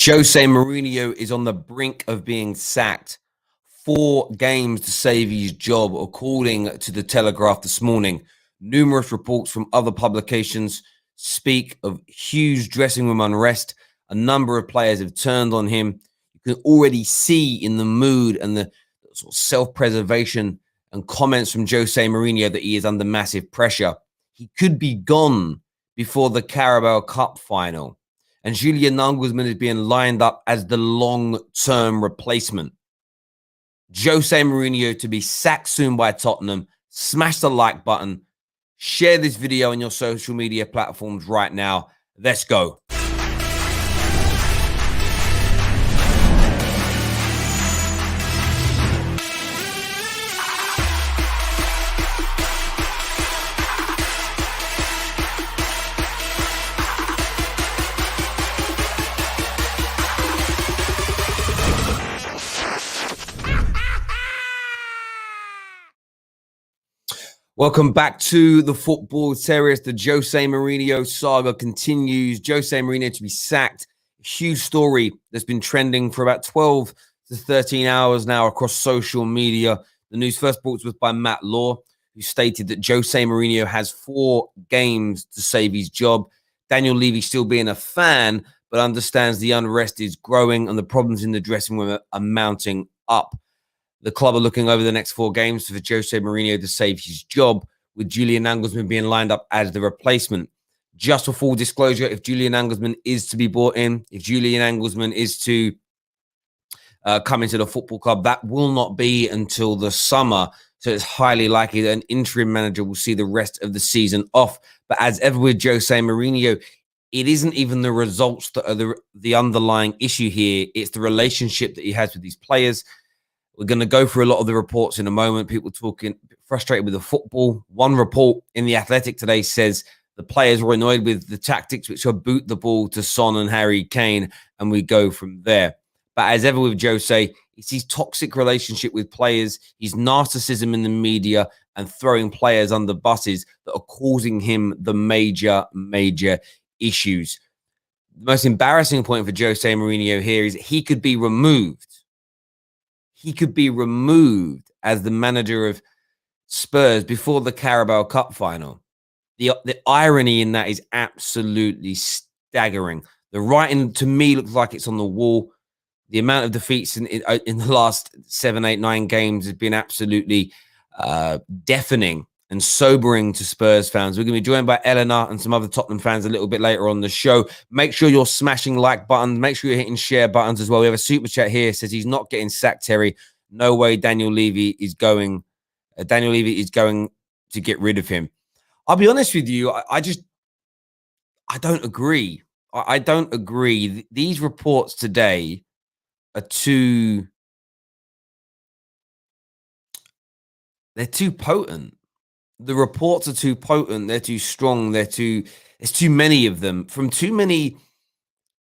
Jose Mourinho is on the brink of being sacked. 4 games to save his job, according to the Telegraph this morning. Numerous reports from other publications speak of huge dressing room unrest. A number of players have turned on him. You can already see in the mood and the sort of self-preservation and comments from Jose Mourinho that he is under massive pressure. He could be gone before the Carabao Cup final. And Julian Nagelsmann is being lined up as the long-term replacement. Jose Mourinho to be sacked soon by Tottenham. Smash the like button. Share this video on your social media platforms right now. Let's go. Welcome back to the Football Terrace. The Jose Mourinho saga continues. Jose Mourinho to be sacked. Huge story that's been trending for about 12 to 13 hours now across social media. The news first brought to us by Matt Law, who stated that Jose Mourinho has 4 games to save his job. Daniel Levy still being a fan, but understands the unrest is growing and the problems in the dressing room are mounting up. The club are looking over the next 4 games for Jose Mourinho to save his job, with Julian Nagelsmann being lined up as the replacement. Just for full disclosure, if Julian Nagelsmann is to be brought in, if Julian Nagelsmann is to come into the football club, that will not be until the summer. So it's highly likely that an interim manager will see the rest of the season off. But as ever with Jose Mourinho, it isn't even the results that are the underlying issue here. It's the relationship that he has with these players. We're going to go through a lot of the reports in a moment. People talking frustrated with the football. One report in The Athletic today says the players were annoyed with the tactics, which are boot the ball to Son and Harry Kane, and we go from there. But as ever with Jose, it's his toxic relationship with players, his narcissism in the media, and throwing players under buses that are causing him the major issues. The most embarrassing point for Jose Mourinho here is that he could be removed. He could be removed as the manager of Spurs before the Carabao Cup final. The irony in that is absolutely staggering. The writing, to me, looks like it's on the wall. The amount of defeats in the last 7, 8, 9 games has been absolutely deafening and sobering to Spurs fans. We're going to be joined by Eleanor and some other Tottenham fans a little bit later on the show. Make sure you're smashing like buttons. Make sure you're hitting share buttons as well. We have a super chat here. It says he's not getting sacked, Terry. No way Daniel Levy is going. Daniel Levy is going to get rid of him. I'll be honest with you. I don't agree. I don't agree. These reports today are they're too potent. The reports are too potent. They're too strong. There's too many of them from too many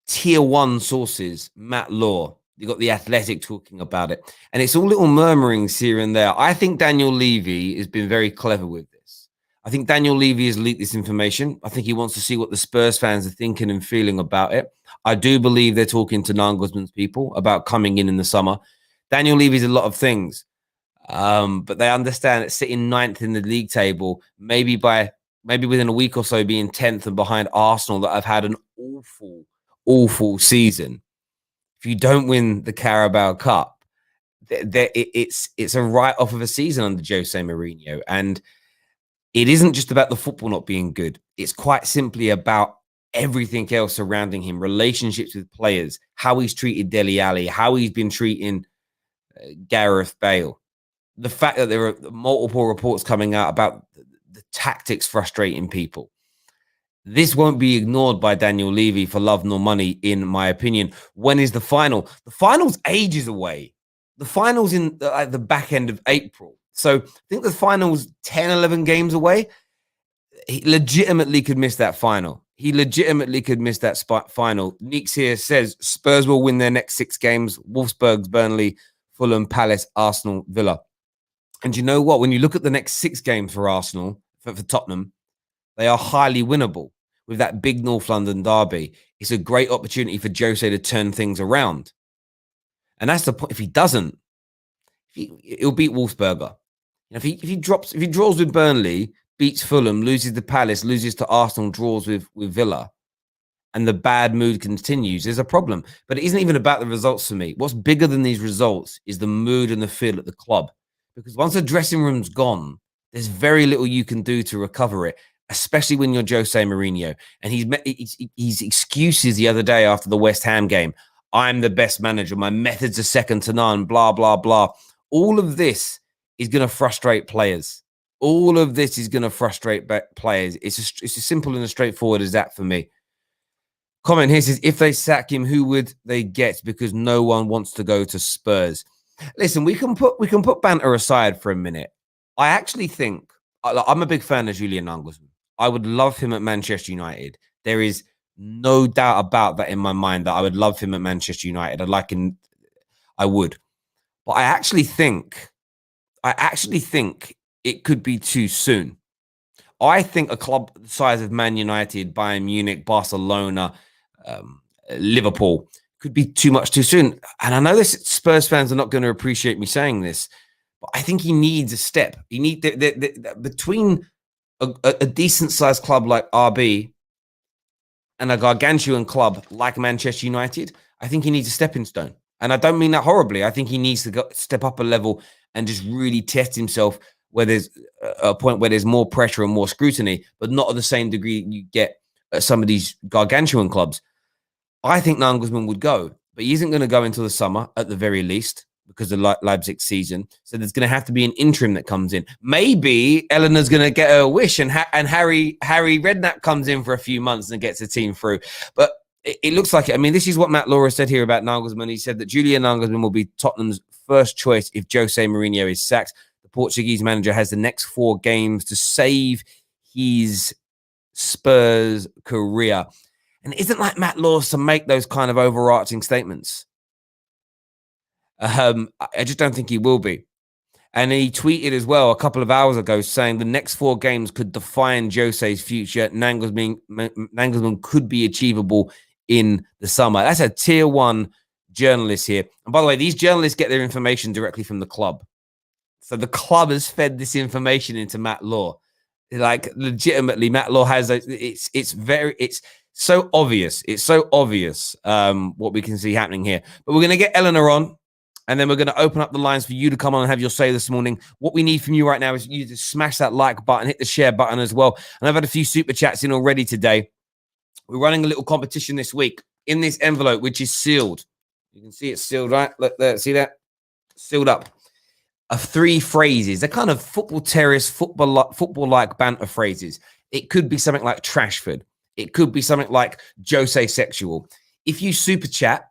tier 1 sources. Matt Law, you got The Athletic talking about it, and it's all little murmurings here and there. I think Daniel Levy has been very clever with this. I think Daniel Levy has leaked this information. I think he wants to see what the Spurs fans are thinking and feeling about it. I do believe they're talking to Nagelsmann's people about coming in the summer. Daniel Levy's a lot of things. But they understand that sitting 9th in the league table, maybe within a week or so being 10th and behind Arsenal, that have had an awful season. If you don't win the Carabao Cup, it's a write-off of a season under Jose Mourinho. And it isn't just about the football not being good. It's quite simply about everything else surrounding him, relationships with players, how he's treated Dele Alli, how he's been treating Gareth Bale. The fact that there are multiple reports coming out about the tactics frustrating people. This won't be ignored by Daniel Levy for love nor money, in my opinion. When is the final? The final's ages away. The final's in the back end of April. So I think the final's 10, 11 games away. He legitimately could miss that final. He legitimately could miss that final. Neeks here says Spurs will win their next 6 games. Wolfsburg, Burnley, Fulham, Palace, Arsenal, Villa. And you know what? When you look at the next 6 games for Arsenal, for Tottenham, they are highly winnable with that big North London derby. it's a great opportunity for Jose to turn things around. And that's the point. If he doesn't, he'll beat Wolfsberger. If he draws with Burnley, beats Fulham, loses to Palace, loses to Arsenal, draws with Villa, and the bad mood continues, there's a problem. But it isn't even about the results for me. What's bigger than these results is the mood and the feel at the club. Because once the dressing room's gone, there's very little you can do to recover it, especially when you're Jose Mourinho. And he's excuses the other day after the West Ham game. I'm the best manager. My methods are second to none, blah, blah, blah. All of this is going to frustrate players. All of this is going to frustrate players. It's as simple and as straightforward as that for me. Comment here says, if they sack him, who would they get? Because no one wants to go to Spurs. Listen, we can put banter aside for a minute. I actually think I'm a big fan of Julian Nagelsmann. I would love him at Manchester United. There is no doubt about that in my mind that I would love him at Manchester United. I would. But I actually think it could be too soon. I think a club the size of Man United, Bayern Munich, Barcelona, Liverpool could be too much too soon. And I know this Spurs fans are not going to appreciate me saying this, but I think he needs a step. He needs between a decent sized club like RB and a gargantuan club like Manchester United. I think he needs a stepping stone. And I don't mean that horribly. I think he needs to step up a level and just really test himself where there's a point where there's more pressure and more scrutiny, but not at the same degree you get at some of these gargantuan clubs. I think Nagelsmann would go, but he isn't going to go until the summer at the very least because of Leipzig season. So there's going to have to be an interim that comes in. Maybe Eleanor's going to get her wish and Harry Redknapp comes in for a few months and gets the team through. But it looks like it. I mean, this is what Matt Laura said here about Nagelsmann. He said that Julian Nagelsmann will be Tottenham's first choice if Jose Mourinho is sacked. The Portuguese manager has the next 4 games to save his Spurs career. And it isn't like Matt Laws to make those kind of overarching statements. I just don't think he will be. And he tweeted as well a couple of hours ago saying the next 4 games could define Jose's future. Nagelsmann could be achievable in the summer. That's a tier 1 journalist here. And by the way, these journalists get their information directly from the club. So the club has fed this information into Matt Law. Like legitimately, Matt Law has it's so obvious. It's so obvious what we can see happening here. But we're going to get Eleanor on, and then we're going to open up the lines for you to come on and have your say this morning. What we need from you right now is you to smash that like button, hit the share button as well. And I've had a few super chats in already today. We're running a little competition this week in this envelope, which is sealed. You can see it's sealed, right? Look there, see that? Sealed up. Of 3 phrases. They're kind of football terrace, football-like banter phrases. It could be something like Trashford. It could be something like Jose sexual. If you super chat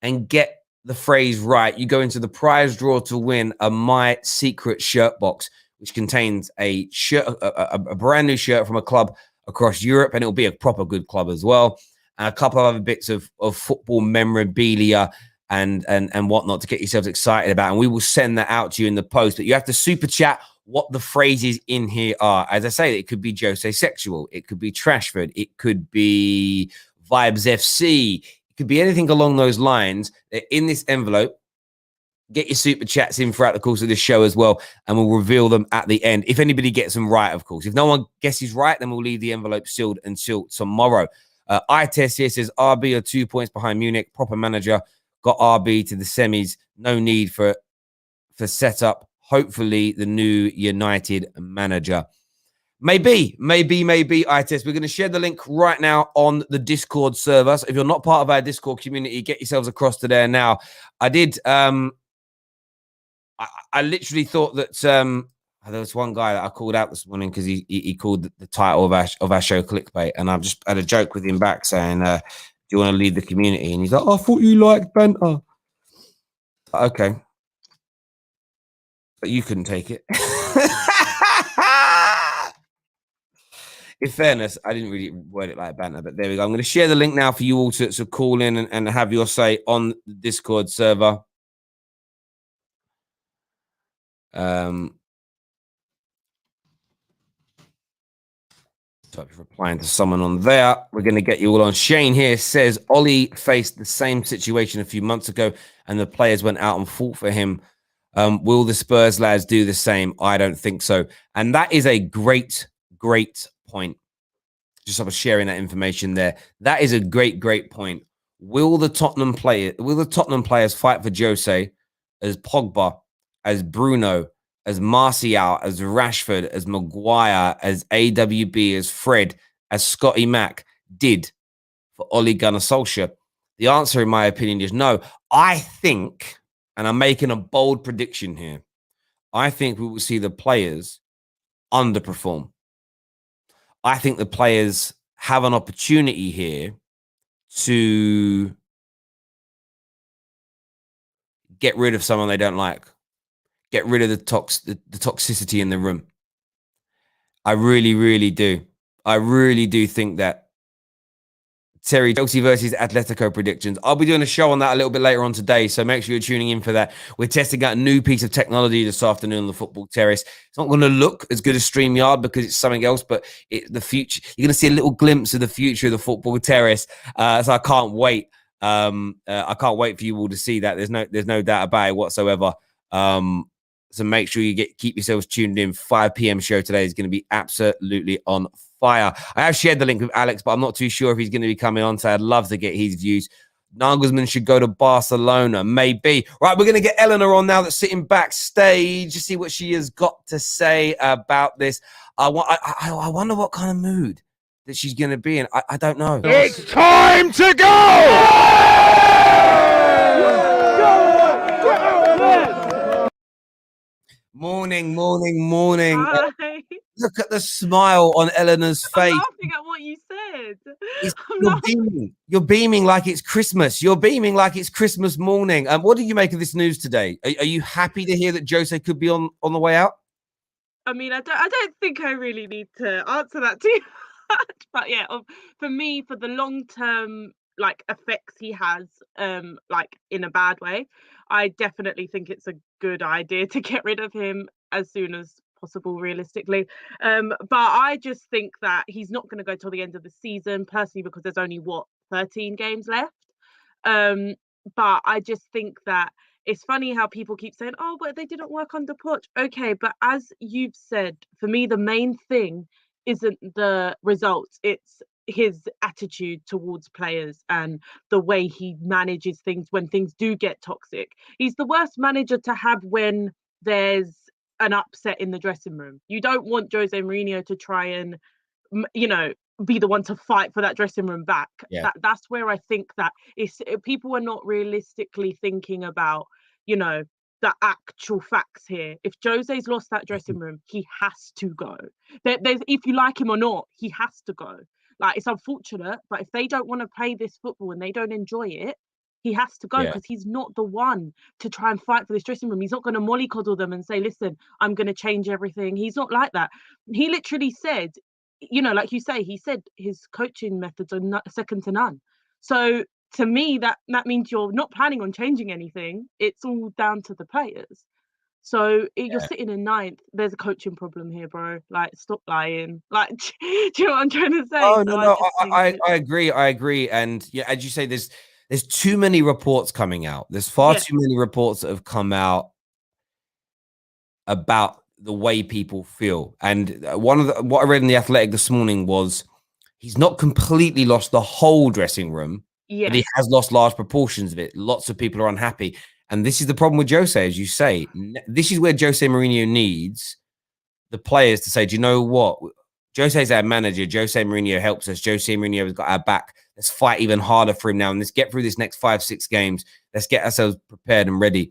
and get the phrase right, you go into the prize draw to win a My Secret shirt box, which contains a shirt, a brand new shirt from a club across Europe, and it'll be a proper good club as well. And a couple of other bits of football memorabilia and whatnot to get yourselves excited about. And we will send that out to you in the post. But you have to super chat what the phrases in here are. As I say, it could be Jose sexual. It could be Trashford. It could be Vibes FC. It could be anything along those lines. In this envelope, get your super chats in throughout the course of this show as well, and we'll reveal them at the end. If anybody gets them right, of course. If no one guesses right, then we'll leave the envelope sealed until tomorrow. iTest here says RB are 2 points behind Munich. Proper manager. Got RB to the semis. No need for setup. Hopefully, the new United manager. Maybe, iTest. We're going to share the link right now on the Discord server. So if you're not part of our Discord community, get yourselves across to there now. I did. I literally thought that there was one guy that I called out this morning because he called the title of our show clickbait, and I've just had a joke with him back saying, "Do you want to lead the community?" And he's like, "I thought you liked banter." Okay, but you couldn't take it. In fairness, I didn't really word it like banter, but there we go. I'm going to share the link now for you all to call in and have your say on the Discord server. So if you're replying to someone on there, we're going to get you all on. Shane here says Ollie faced the same situation a few months ago and the players went out and fought for him. Will the Spurs lads do the same? I don't think so. And that is a great point. Just sort of sharing that information there. That is a great point. Will the Tottenham players fight for Jose as Pogba, as Bruno, as Martial, as Rashford, as Maguire, as AWB, as Fred, as Scotty Mac did for Ole Gunnar Solskjaer? The answer, in my opinion, is no. I think, and I'm making a bold prediction here, I think we will see the players underperform. I think the players have an opportunity here to get rid of someone they don't like, get rid of the toxicity in the room. I really do. I really do think that. Terry, Chelsea versus Atletico predictions. I'll be doing a show on that a little bit later on today, so make sure you're tuning in for that. We're testing out a new piece of technology this afternoon on the Football Terrace. It's not going to look as good as StreamYard because it's something else, but the future, you're going to see a little glimpse of the future of the Football Terrace. So I can't wait. I can't wait for you all to see that. There's no doubt about it whatsoever. So make sure you keep yourselves tuned in. 5 p.m. show today is going to be absolutely on fire. I have shared the link with Alex, but I'm not too sure if he's going to be coming on, so I'd love to get his views. Nagelsmann should go to Barcelona, maybe. Right, we're going to get Eleanor on now that's sitting backstage to see what she has got to say about this. I wonder what kind of mood that she's going to be in. I don't know. It's time to go! Morning. Hi. Look at the smile on Eleanor's face. I'm laughing at what you said. You're beaming like it's Christmas. You're beaming like it's Christmas morning. What do you make of this news today? Are you happy to hear that Jose could be on the way out? I mean, I don't think I really need to answer that too much. But yeah, for me, for the long term like effects he has, like in a bad way, I definitely think it's a good idea to get rid of him as soon as possible, realistically. But I just think that he's not going to go till the end of the season, personally, because there's only 13 games left. But I just think that it's funny how people keep saying, oh, but they didn't work under Poch. Okay, but as you've said, for me, the main thing isn't the results. It's his attitude towards players and the way he manages things when things do get toxic. He's the worst manager to have when there's an upset in the dressing room. You don't want Jose Mourinho to try and, be the one to fight for that dressing room back. Yeah. That's where I think that people are not realistically thinking about, the actual facts here. If Jose's lost that dressing room, he has to go. There's, if you like him or not, he has to go. Like, it's unfortunate, but if they don't want to play this football and they don't enjoy it, he has to go, because he's not the one to try and fight for this dressing room. He's not going to mollycoddle them and say, listen, I'm going to change everything. He's not like that. He literally said, like you say, he said his coaching methods are second to none. So to me, that means you're not planning on changing anything. It's all down to the players. So you're sitting in ninth. There's a coaching problem here, bro. Like, stop lying. Like, do you know what I'm trying to say? Oh, no, I agree. And yeah, as you say, there's too many reports coming out. There's far too many reports that have come out about the way people feel. And what I read in The Athletic this morning was he's not completely lost the whole dressing room, but he has lost large proportions of it. Lots of people are unhappy. And this is the problem with Jose, as you say. This is where Jose Mourinho needs the players to say, do you know what? Jose's our manager. Jose Mourinho helps us. Jose Mourinho has got our back. Let's fight even harder for him now. And let's get through this next 5-6 games. Let's get ourselves prepared and ready.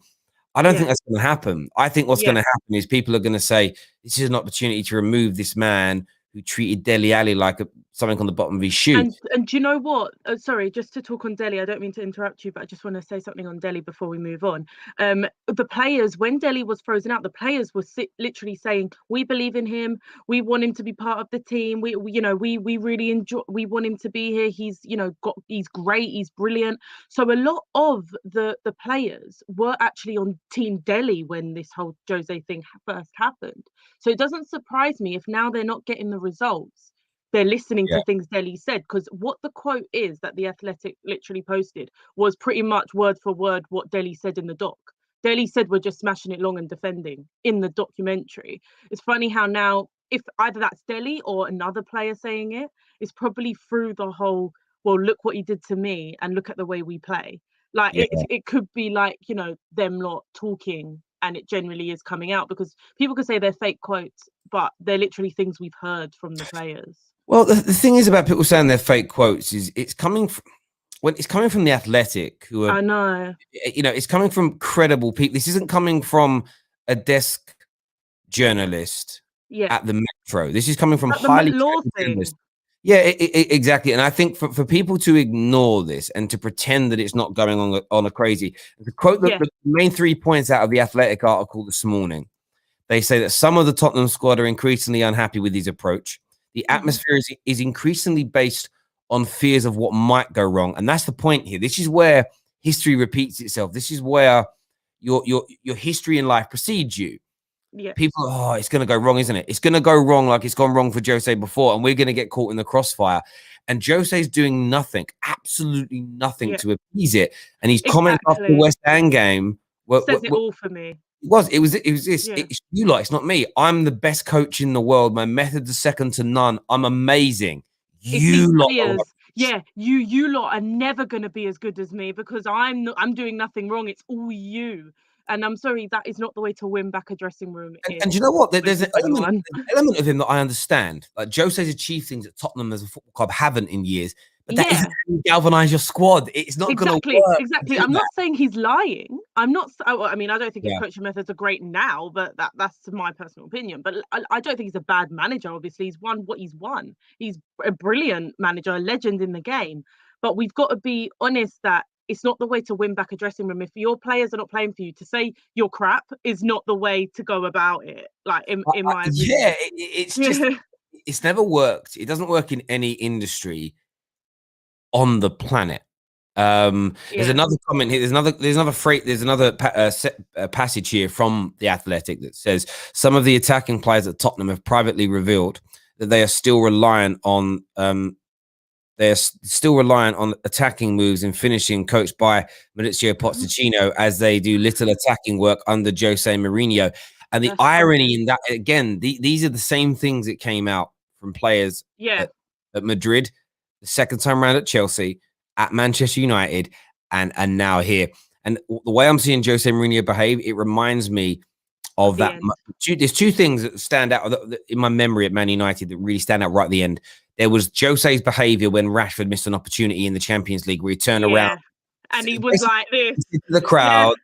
I don't think that's going to happen. I think what's going to happen is people are going to say, this is an opportunity to remove this man who treated Dele Alli like something on the bottom of his shoe. And do you know what? Sorry, just to talk on Dele, I don't mean to interrupt you, but I just want to say something on Dele before we move on. The players, when Dele was frozen out, the players were literally saying, we believe in him. We want him to be part of the team. We really enjoy. We want him to be here. He's, he's great. He's brilliant. So a lot of the players were actually on Team Dele when this whole Jose thing first happened. So it doesn't surprise me if now they're not getting the results. they're listening Yeah. to things Delhi said, because what the quote is that the Athletic literally posted was pretty much word for word what Delhi said in the doc. Delhi said we're just smashing it long and defending in the documentary. It's funny how now, if either that's Delhi or another player saying it, it's probably through the whole, well, look what he did to me and look at the way we play. Like Yeah. it could be like, you know, them lot talking, and it generally is coming out, because people could say they're fake quotes, but they're literally things we've heard from the players. Well, the thing is about people saying they're fake quotes is it's coming from, when it's coming from the Athletic, who are, I know, you know, it's coming from credible people. This isn't coming from a desk journalist yeah, at the Metro. This is coming from but the highly law credible thing, journalists. Yeah, exactly. And I think for people to ignore this and to pretend that it's not going on a crazy, to quote the main 3 points out of the Athletic article this morning, they say that some of the Tottenham squad are increasingly unhappy with his approach. The atmosphere is increasingly based on fears of what might go wrong. And that's the point here. This is where history repeats itself. This is where your history in life precedes you. yeah, People, oh, it's going to go wrong, isn't it? It's going to go wrong like it's gone wrong for Jose before, and we're going to get caught in the crossfire. And Jose's doing nothing, absolutely nothing to appease it. And he's commenting after the West Ham game. Says it all for me. It was this. Yeah. It's you lot. It's not me. I'm the best coach in the world. My methods are second to none. I'm amazing. You lot, you lot are never going to be as good as me, because I'm doing nothing wrong. It's all you. And I'm sorry, that is not the way to win back a dressing room. And you know what? There's an element of him that I understand. Like Jose's achieved things that Tottenham as a football club haven't in years. But that isn't how you galvanise your squad. It's not going to work. Exactly. I'm not saying he's lying. I'm not. I mean, I don't think his coaching methods are great now, but that's my personal opinion. But I don't think he's a bad manager. Obviously, he's won what he's won. He's a brilliant manager, a legend in the game. But we've got to be honest that it's not the way to win back a dressing room. If your players are not playing for you, to say you're crap is not the way to go about it. Like in my opinion. Yeah, it's just it's never worked. It doesn't work in any industry on the planet. There's another comment here. There's another passage here from the Athletic that says some of the attacking players at Tottenham have privately revealed that they are still reliant on attacking moves and finishing, coached by Maurizio Pochettino, as they do little attacking work under Jose Mourinho. And the irony in that, again, these are the same things that came out from players at Madrid, the second time around at Chelsea, at Manchester United, and now here. And the way I'm seeing Jose Mourinho behave, it reminds me of that. There's two things that stand out in my memory at Man United that really stand out right at the end. There was Jose's behavior when Rashford missed an opportunity in the Champions League where he turned around. And he was like this. To the crowd,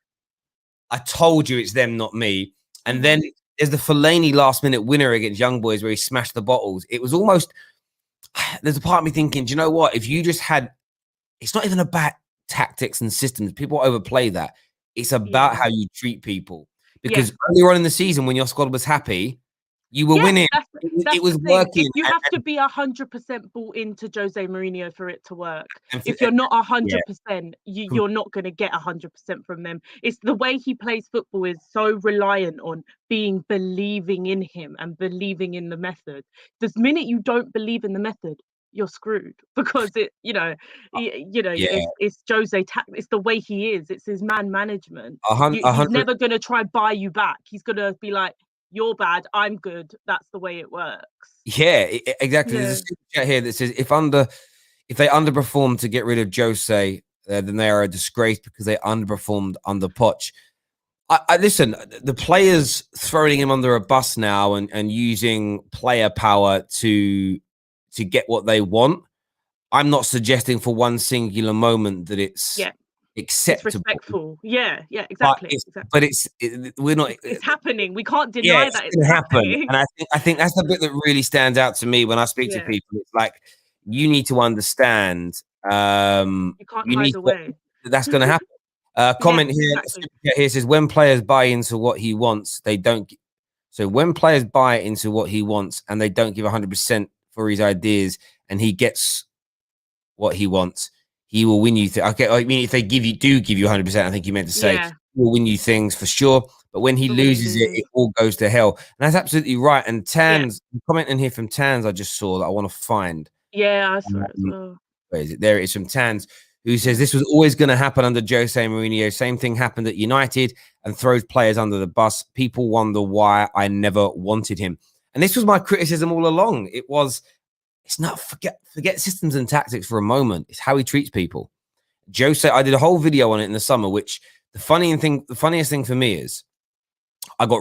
I told you it's them, not me. And then there's the Fellaini last-minute winner against Young Boys where he smashed the bottles. It was almost, there's a part of me thinking, do you know what? If you just had, it's not even about tactics and systems. People overplay that. It's about how you treat people. Because earlier on in the season, when your squad was happy, you were winning. It was working. You have to be 100% bought into Jose Mourinho for it to work. If you're not 100%, you're not going to get 100% from them. It's the way he plays football is so reliant on believing in him and believing in the method. The minute you don't believe in the method, you're screwed, because it's Jose. It's the way he is. It's his man management. He's never going to try buy you back. He's going to be like, you're bad, I'm good. That's the way it works. Yeah, exactly. There's a super chat here that says if they underperform to get rid of Jose, then they are a disgrace because they underperformed under Poch. I listen, the players throwing him under a bus now and using player power to get what they want. I'm not suggesting for one singular moment that it's acceptable. It's respectful. Yeah, exactly. But we're not. It's happening. We can't deny that it's happening. And I think that's the bit that really stands out to me when I speak to people. It's like, you need to understand. You can't hide away. That's going to happen. Comment here. Here says when players buy into what he wants, they don't. So when players buy into what he wants and they don't give 100% for his ideas, and he gets what he wants, he will win you. Okay, I mean, if they do give you 100%, I think you meant to say, he will win you things for sure. but when he But when he loses it, it all goes to hell. And that's absolutely right. And Tans, commenting here from Tans, I just saw that I want to find. Yeah, I saw it as well. Where is it? There it is from Tans, who says this was always going to happen under Jose Mourinho. Same thing happened at United and throws players under the bus. People wonder why I never wanted him. And this was my criticism all along. It's not forget systems and tactics for a moment. It's how he treats people. Jose, I did a whole video on it in the summer, which the funniest thing for me is I got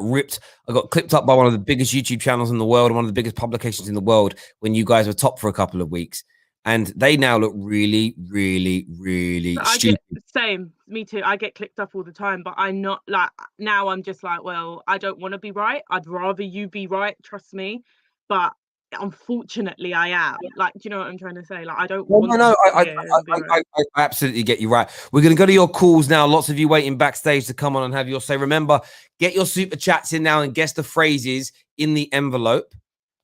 clipped up by one of the biggest YouTube channels in the world and one of the biggest publications in the world when you guys were top for a couple of weeks. And they now look really, really, really stupid. Same, me too. I get clicked up all the time, but I'm not like, now I'm just like, well, I don't want to be right. I'd rather you be right, trust me. But unfortunately I am. Like, do you know what I'm trying to say? Like, I don't want I absolutely get you right. We're going to go to your calls now. Lots of you waiting backstage to come on and have your say. Remember, get your super chats in now and guess the phrases in the envelope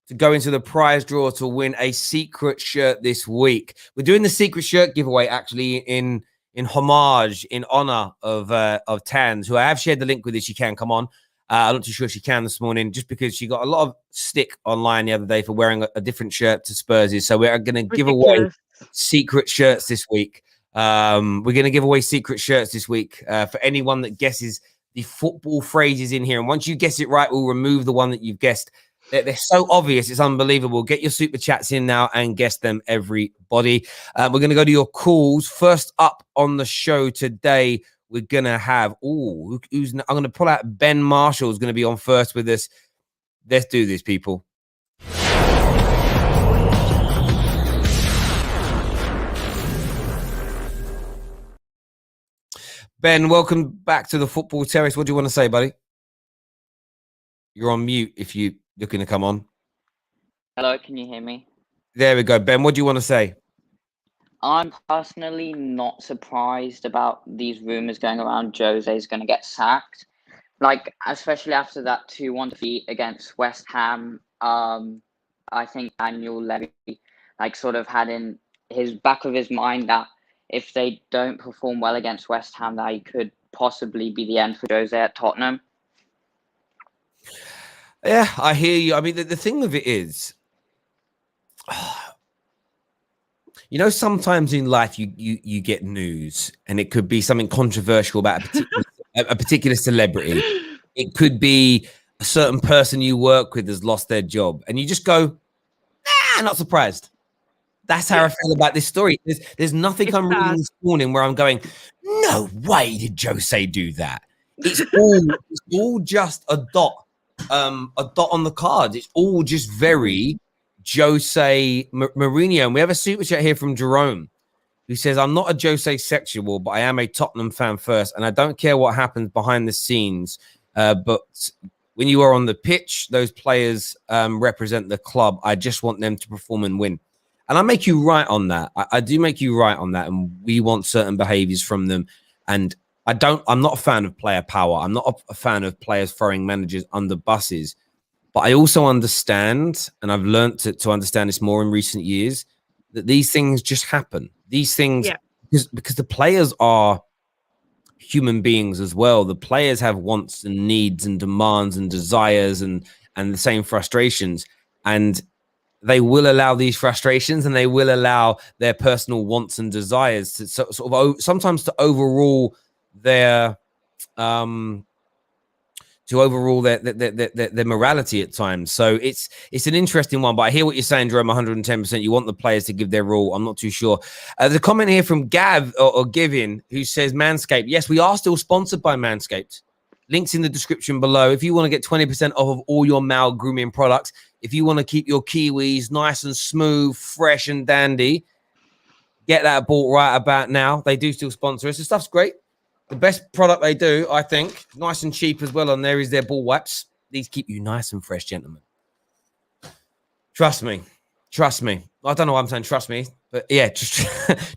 to go into the prize draw to win a secret shirt this week. We're doing the secret shirt giveaway actually in homage, in honor of Tans, who I have shared the link with. If she can come on. I'm not too sure she can this morning, just because she got a lot of stick online the other day for wearing a different shirt to Spurs. So we're going to give away secret shirts this week. We're going to give away secret shirts this week for anyone that guesses the football phrases in here. And once you guess it right, we'll remove the one that you've guessed. They're so obvious. It's unbelievable. Get your super chats in now and guess them, everybody. We're going to go to your calls. First up on the show today, we're going to have, I'm going to pull out Ben Marshall, who's going to be on first with us. Let's do this, people. Ben, welcome back to the Football Terrace. What do you want to say, buddy? You're on mute if you're looking to come on. Hello, can you hear me? There we go. Ben, what do you want to say? I'm personally not surprised about these rumors going around Jose is going to get sacked. Like, especially after that 2-1 defeat against West Ham. I think Daniel Levy, like, sort of had in his back of his mind that if they don't perform well against West Ham, that he could possibly be the end for Jose at Tottenham. Yeah, I hear you. I mean, the thing with it is, you know, sometimes in life you get news, and it could be something controversial about a particular celebrity. It could be a certain person you work with has lost their job, and you just go, not surprised. That's how I feel about this story. There's nothing I'm reading this morning where I'm going, no way did Jose do that. It's all just a dot on the card. It's all just very Jose Mourinho. And we have a super chat here from Jerome, who says, I'm not a Jose sexual, but I am a Tottenham fan first, and I don't care what happens behind the scenes. But when you are on the pitch, those players represent the club. I just want them to perform and win. And I make you right on that. I do make you right on that. And we want certain behaviors from them. And I'm not a fan of player power. I'm not a fan of players throwing managers under buses. But I also understand, and I've learned to understand this more in recent years, that these things just happen. These things, because the players are human beings as well. The players have wants and needs and demands and desires and the same frustrations. And they will allow these frustrations, and they will allow their personal wants and desires to sort of sometimes to overrule their their morality at times. So it's an interesting one, but I hear what you're saying, Jerome, 110%. You want the players to give their all. I'm not too sure. There's a comment here from Gav or Givin, who says Manscaped. Yes, we are still sponsored by Manscaped. Links in the description below. If you want to get 20% off of all your male grooming products, if you want to keep your Kiwis nice and smooth, fresh and dandy, get that bought right about now. They do still sponsor us. The stuff's great. The best product they do, I think, nice and cheap as well on there, is their ball wipes. These keep you nice and fresh, gentlemen. Trust me. Trust me. I don't know why I'm saying trust me, but yeah, just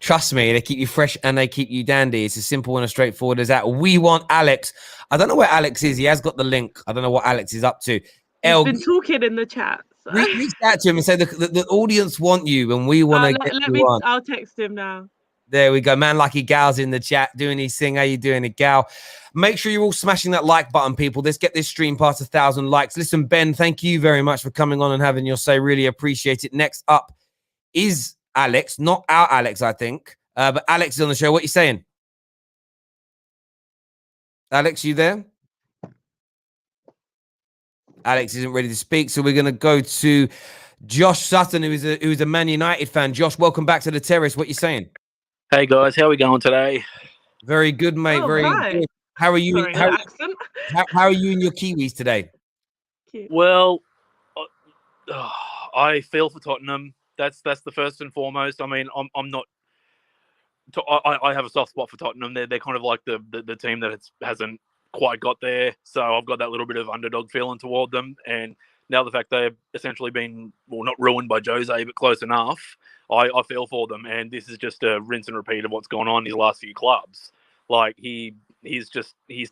trust me. They keep you fresh and they keep you dandy. It's as simple and as straightforward as that. We want Alex. I don't know where Alex is. He has got the link. I don't know what Alex is up to. He's been talking in the chat. So. Reach out to him and say the audience want you, and we want to get you on. I'll text him now. There we go. Man, Lucky Gal's in the chat doing his thing. How you doing, Gal? Make sure you're all smashing that like button, people. Let's get this stream past 1,000 likes. Listen, Ben, thank you very much for coming on and having your say. Really appreciate it. Next up is Alex, not our Alex, I think, but Alex is on the show. What are you saying? Alex, you there? Alex isn't ready to speak, so we're going to go to Josh Sutton, who's a Man United fan. Josh, welcome back to the Terrace. What are you saying? Hey guys, how are we going today? Very good, mate. Oh, Very hi. good. How are you? Sorry, How accent. are you and your Kiwis today? Cute. Well, I feel for Tottenham. That's the first and foremost. I mean, I'm not. I have a soft spot for Tottenham. They're kind of like the team that hasn't quite got there. So I've got that little bit of underdog feeling toward them. And now the fact they've essentially been, well, not ruined by Jose, but close enough, I feel for them. And this is just a rinse and repeat of what's gone on in his last few clubs. Like he's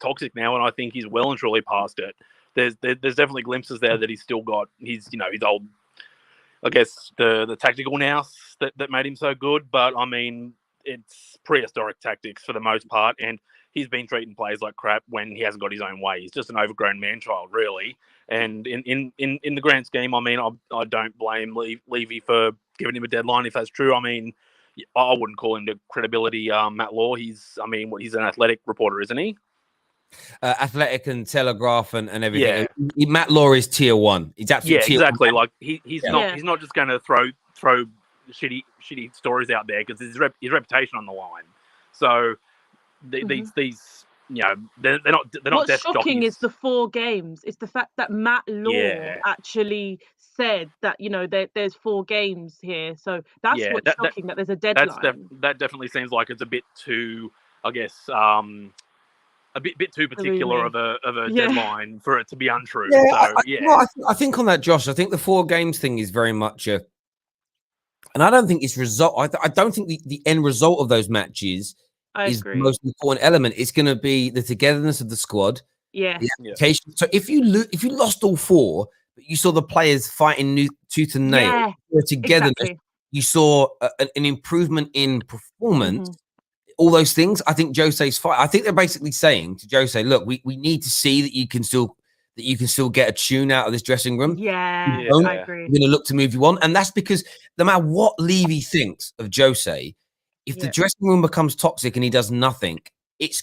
toxic now, and I think he's well and truly past it. There's definitely glimpses there that he's still got his old, I guess, the tactical nous that made him so good. But I mean, it's prehistoric tactics for the most part, and he's been treating players like crap when he hasn't got his own way. He's just an overgrown man-child, really. And in the grand scheme, I mean, I don't blame Levy for giving him a deadline if that's true. I mean, I wouldn't call him the credibility Matt Law. He's an athletic reporter, isn't he? Athletic and Telegraph and everything. Yeah. Matt Law is tier 1. He's absolutely tier exactly. 1. Like he's not just going to throw shitty stories out there because his reputation on the line. So these they're not. What's shocking is the 4 games. It's the fact that Matt Law actually said that there's 4 games here. So that's what's shocking, that there's a deadline. That definitely seems like it's a bit too, I guess, a bit too particular of a deadline for it to be untrue. Yeah, I think on that, Josh, I think the 4 games thing is very much and I don't think it's result. I don't think the end result of those matches is the most important element. It's going to be the togetherness of the squad. Yeah. So if you lost all 4, but you saw the players fighting tooth and nail, togetherness, you saw an improvement in performance. All those things, I think Jose's fight. I think they're basically saying to Jose, "Look, we need to see that you can still get a tune out of this dressing room. I agree. We're going to look to move you on." And that's because no matter what Levy thinks of Jose, if the dressing room becomes toxic and he does nothing, it's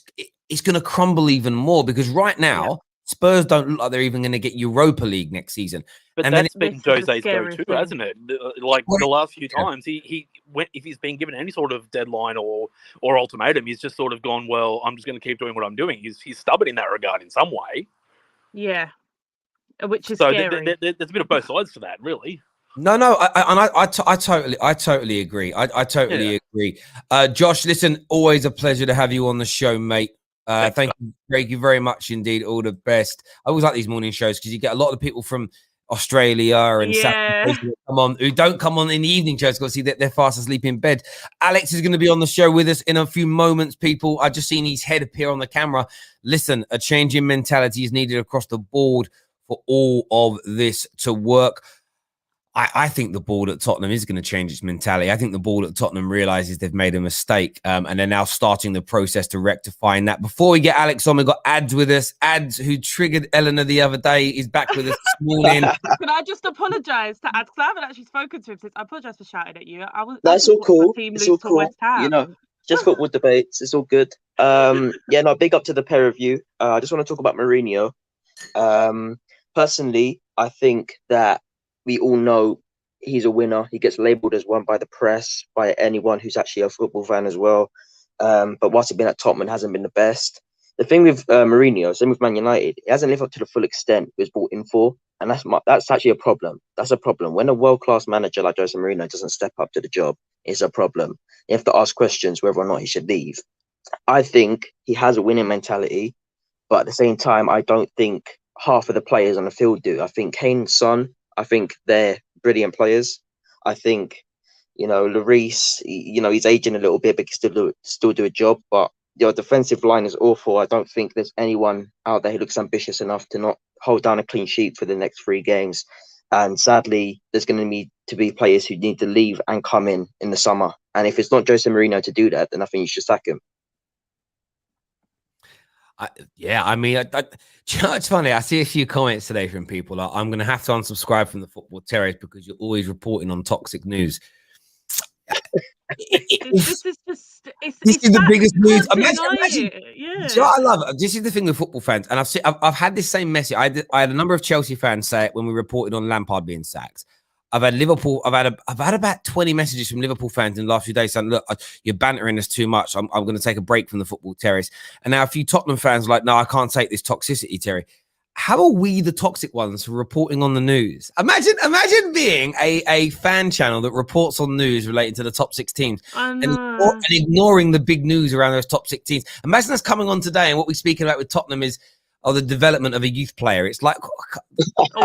going to crumble even more. Because right now, Spurs don't look like they're even going to get Europa League next season. But that's been Jose's go-to, hasn't it? Like the last few times, he went, if he's been given any sort of deadline or ultimatum, he's just sort of gone, well, I'm just going to keep doing what I'm doing. He's stubborn in that regard in some way. Yeah, which is scary. There's a bit of both sides to that, really. No, I totally agree. I totally agree. Josh, listen, always a pleasure to have you on the show, mate. Thank you very much indeed. All the best. I always like these morning shows because you get a lot of people from Australia and who don't come on in the evening shows because see that they're fast asleep in bed. Alex is going to be on the show with us in a few moments, people. I just seen his head appear on the camera. Listen, a change in mentality is needed across the board for all of this to work. I think the board at Tottenham is going to change its mentality. I think the board at Tottenham realizes they've made a mistake and they're now starting the process to rectifying that. Before we get Alex on, we've got Ads with us. Ads, who triggered Eleanor the other day, is back with us this morning. Can I just apologise to Ads? Because I haven't actually spoken to him since. I apologise for shouting at you. That's all cool. It's all cool. Just football debates. It's all good. Big up to the pair of you. I just want to talk about Mourinho. Personally, I think that we all know he's a winner. He gets labelled as one by the press, by anyone who's actually a football fan as well. But whilst he's been at Tottenham, hasn't been the best. The thing with Mourinho, same with Man United, he hasn't lived up to the full extent he was brought in for. And that's actually a problem. That's a problem. When a world-class manager like Jose Mourinho doesn't step up to the job, it's a problem. You have to ask questions whether or not he should leave. I think he has a winning mentality, but at the same time, I don't think half of the players on the field do. I think Kane's son, I think they're brilliant players. I think, Lloris, he's aging a little bit, but he can still do a job. But your defensive line is awful. I don't think there's anyone out there who looks ambitious enough to not hold down a clean sheet for the next 3 games. And sadly, there's going to need to be players who need to leave and come in the summer. And if it's not Jose Mourinho to do that, then I think you should sack him. Yeah, I mean, it's funny. I see a few comments today from people. Like, I'm going to have to unsubscribe from the Football Terrace because you're always reporting on toxic news. This is just this is the biggest news. Imagine. Yeah. Do you know what I love? This is the thing with football fans, and I've had this same message. I had a number of Chelsea fans say it when we reported on Lampard being sacked. I've had Liverpool. I've had about 20 messages from Liverpool fans in the last few days saying, "Look, you're bantering us too much. I'm going to take a break from the Football Terrace." And now a few Tottenham fans are like, "No, I can't take this toxicity, Terry." How are we the toxic ones for reporting on the news? Imagine being a fan channel that reports on news relating to the top 6 teams and ignoring the big news around those top 6 teams. Imagine us coming on today and what we're speaking about with Tottenham is the development of a youth player. It's like,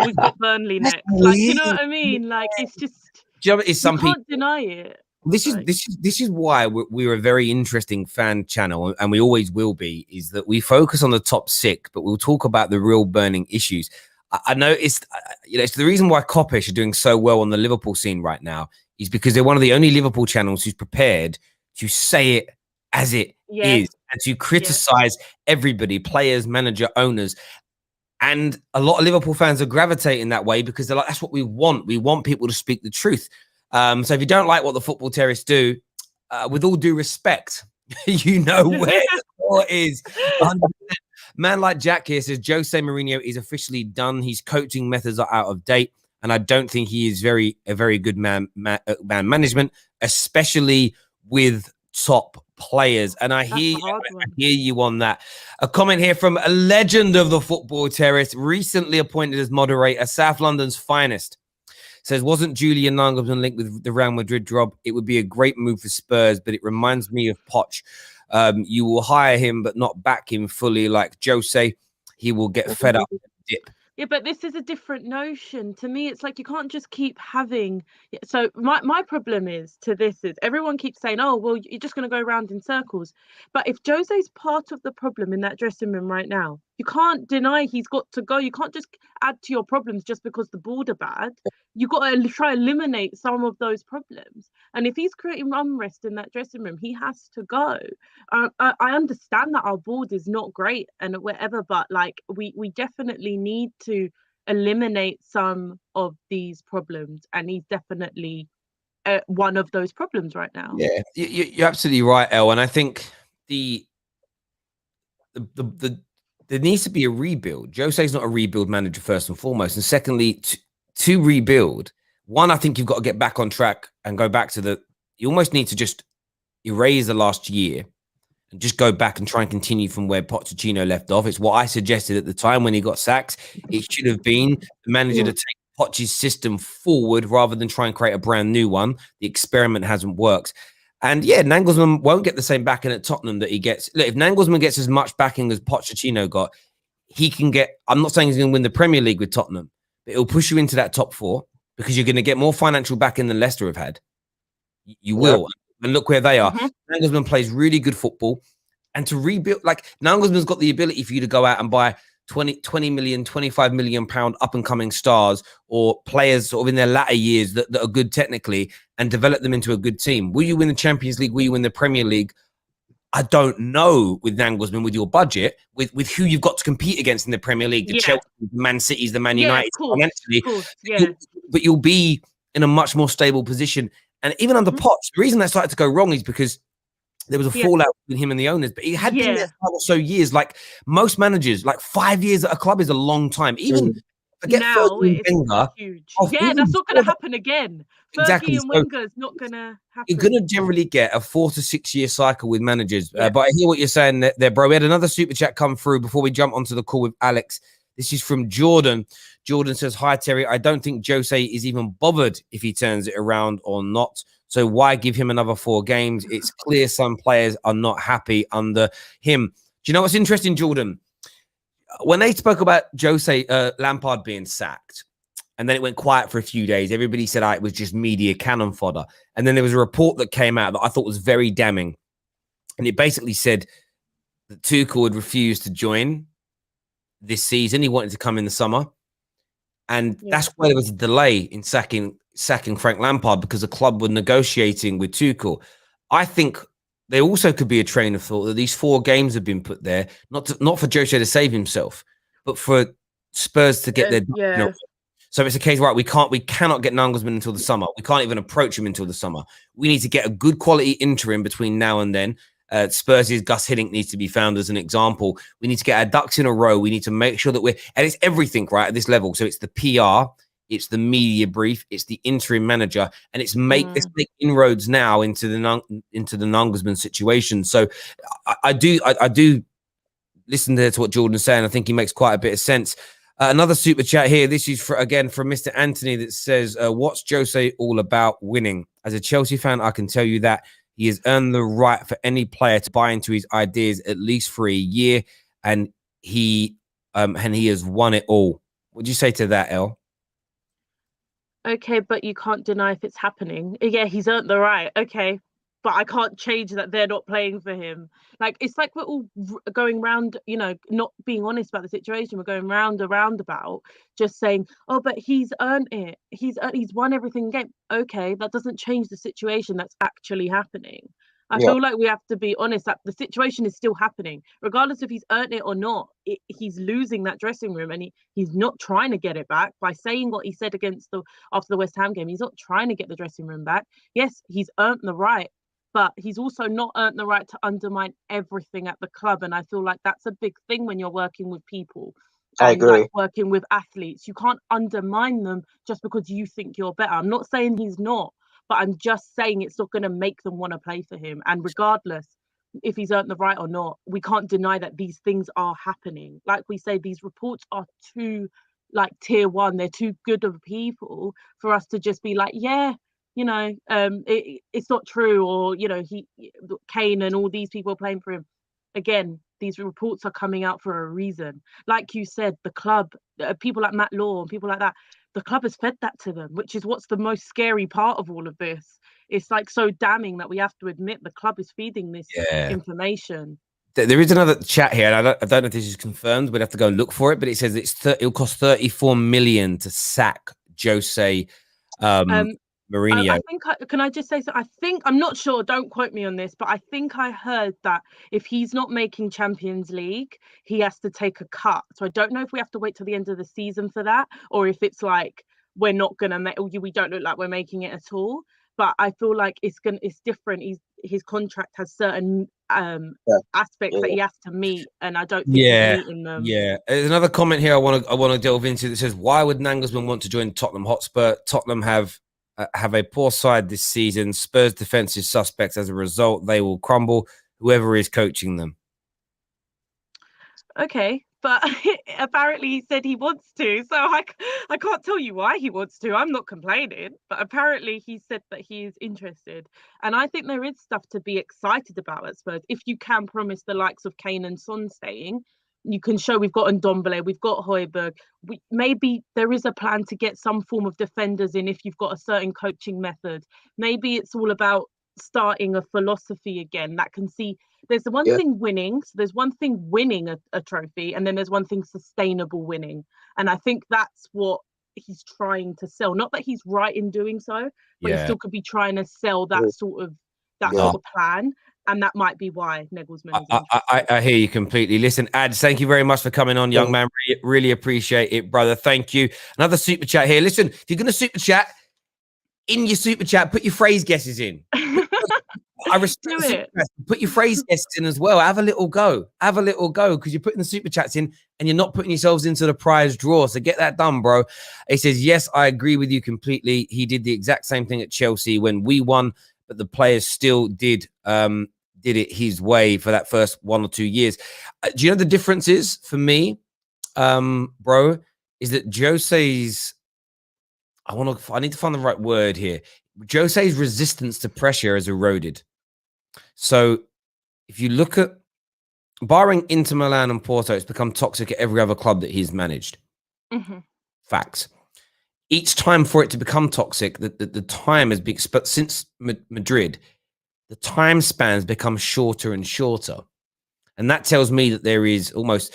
we've got Burnley next. Like, you know what I mean? Like, it's just, do you know, it's some you can't deny it. This is why we're a very interesting fan channel, and we always will be. Is that we focus on the top 6, but we'll talk about the real burning issues. I noticed, it's the reason why Kopish are doing so well on the Liverpool scene right now is because they're one of the only Liverpool channels who's prepared to say it as it is and to criticize everybody, players, manager, owners. And a lot of Liverpool fans are gravitating that way because they're like, that's what we want. We want people to speak the truth. So if you don't like what the Football Terrace do, with all due respect, you know where the score is. 100%. Man like Jack here says Jose Mourinho is officially done. His coaching methods are out of date, and I don't think he is a very good man management, especially with top players. And I hear you on that. A comment here from a legend of the Football Terrace, recently appointed as moderator, South London's finest. Says, wasn't Julian Nagelsmann linked with the Real Madrid job? It would be a great move for Spurs, but it reminds me of Poch. You will hire him, but not back him fully like Jose. He will get fed up and dip. Yeah, but this is a different notion. To me, it's like you can't just keep having. So my problem is everyone keeps saying, oh, well, you're just going to go around in circles. But if Jose's part of the problem in that dressing room right now, you can't deny he's got to go. You can't just add to your problems just because the board are bad. You got to try to eliminate some of those problems. And if he's creating unrest in that dressing room, he has to go. I understand that our board is not great and whatever, but like we definitely need to eliminate some of these problems, and he's definitely one of those problems right now. Yeah, you're absolutely right, El. And I think there needs to be a rebuild. Jose's not a rebuild manager first and foremost, and secondly, to rebuild, one, I think you've got to get back on track and go back to you almost need to just erase the last year and just go back and try and continue from where Pochettino left off. It's what I suggested at the time when he got sacked. It should have been the manager to take Poch's system forward rather than try and create a brand new one. The experiment hasn't worked. And yeah, Nagelsmann won't get the same backing at Tottenham that he gets. Look, if Nagelsmann gets as much backing as Pochettino got, he can get, I'm not saying he's going to win the Premier League with Tottenham, but it'll push you into that top 4 because you're going to get more financial backing than Leicester have had. You will. And look where they are. Nagelsmann plays really good football. And to rebuild, like Nagelsmann's got the ability for you to go out and buy 20 million, 25 million pound up and coming stars or players sort of in their latter years that are good technically and develop them into a good team. Will you win the Champions League? Will you win the Premier League? I don't know with Nagelsmann, with your budget, with who you've got to compete against in the Premier League, the Chelsea, the Man Cities, the Man United, but you'll be in a much more stable position. And even under Poch, the reason that started to go wrong is because there was a fallout between him and the owners, but he had been there 5 or so years. Like most managers, like 5 years at a club is a long time. Even forget now, it's Wenger, huge. That's not going to happen again. Exactly. Fergie and Wenger's not going to happen. You're going to generally get a 4 to 6 year cycle with managers. But I hear what you're saying there, bro. We had another super chat come through before we jump onto the call with Alex. This is from Jordan. Jordan says, hi, Terry. I don't think Jose is even bothered if he turns it around or not. So why give him another 4 games? It's clear some players are not happy under him. Do you know what's interesting, Jordan? When they spoke about Jose Lampard being sacked, and then it went quiet for a few days, everybody said it was just media cannon fodder. And then there was a report that came out that I thought was very damning. And it basically said that Tuchel had refused to join this season. He wanted to come in the summer. And that's why there was a delay in sacking sacking Frank Lampard because the club were negotiating with Tuchel. I think there also could be a train of thought that these 4 games have been put there, not for Jose to save himself, but for Spurs to get their yeah. So it's a case, right? We cannot get Nagelsmann until the summer. We can't even approach him until the summer. We need to get a good quality interim between now and then. Spurs' Gus Hiddink needs to be found as an example. We need to get our ducks in a row. We need to make sure that and it's everything, right, at this level. So it's the PR, it's the media brief, it's the interim manager, and let's make inroads now into the Nagelsmann situation. So I do listen to what Jordan's saying. I think he makes quite a bit of sense. Another super chat here. This is from Mr. Anthony that says, what's Jose all about? Winning. As a Chelsea fan, I can tell you that he has earned the right for any player to buy into his ideas at least for a year, and he has won it all. What do you say to that, El? Okay, but you can't deny if it's happening. Yeah, he's earned the right. Okay, but I can't change that they're not playing for him. Like, it's like we're all going round, you know, not being honest about the situation. We're going round a roundabout, just saying, oh, but he's earned it. He's won everything game. Okay, that doesn't change the situation that's actually happening. I feel like we have to be honest that the situation is still happening, regardless if he's earned it or not. He's losing that dressing room, and he's not trying to get it back by saying what he said after the West Ham game. He's not trying to get the dressing room back. Yes, he's earned the right, but he's also not earned the right to undermine everything at the club. And I feel like that's a big thing when you're working with people. I agree. Like working with athletes, you can't undermine them just because you think you're better. I'm not saying he's not, but I'm just saying it's not going to make them want to play for him. And regardless if he's earned the right or not, we can't deny that these things are happening. Like we say, these reports are too, like, tier 1. They're too good of people for us to just be like, yeah, you know, it's not true, or, you know, KANE and all these people are playing for him. Again, these reports are coming out for a reason. Like you said, the club, people like Matt Law and people like that, the club has fed that to them, which is what's the most scary part of all of this. It's like so damning that we have to admit the club is feeding this information. There is another chat here, and I don't know if this is confirmed. We'd have to go and look for it, but it says it'll cost 34 million to sack Jose Mourinho. I think, can I just say so? I'm not sure, don't quote me on this, but I think I heard that if he's not making Champions League, he has to take a cut. So I don't know if we have to wait till the end of the season for that, or if it's like we're not gonna make, we don't look like we're making it at all. But I feel like it's different. His contract has certain aspects that he has to meet, and I don't think he's meeting them. Yeah. There's another comment here I want to delve into that says, why would Nagelsmann want to join Tottenham Hotspur? Tottenham have a poor side this season. Spurs defense is suspect. As a result, they will crumble, whoever is coaching them. Okay, but apparently he said he wants to, so I can't tell you why he wants to. I'm not complaining, but apparently he said that he is interested, and I think there is stuff to be excited about at Spurs. If you can promise the likes of Kane and Son staying, you can show we've got Ndombele, we've got Højbjerg. Maybe there is a plan to get some form of defenders in if you've got a certain coaching method. Maybe it's all about starting a philosophy again that can see there's the one thing winning. So there's one thing winning a trophy, and then there's one thing sustainable winning. And I think that's what he's trying to sell. Not that he's right in doing so, but he still could be trying to sell that sort of plan. And that might be why Nagelsmann is I hear you completely. Listen, Ads, thank you very much for coming on, young man. Really appreciate it, brother. Thank you. Another super chat here. Listen, if you're going to super chat, in your super chat, put your phrase guesses in. I respect it. Put your phrase guesses in as well. Have a little go. Have a little go, because you're putting the super chats in and you're not putting yourselves into the prize draw. So get that done, bro. He says, yes, I agree with you completely. He did the exact same thing at Chelsea when we won, but the players still did it his way for that first 1 or 2 years. Do you know the difference is for me, bro, is that Jose's, I need to find the right word here. Jose's resistance to pressure has eroded. So if you look at, barring Inter Milan and Porto, it's become toxic at every other club that he's managed. Facts. Each time for it to become toxic, the time has been, but since Madrid, the time spans become shorter and shorter. And that tells me that there is almost,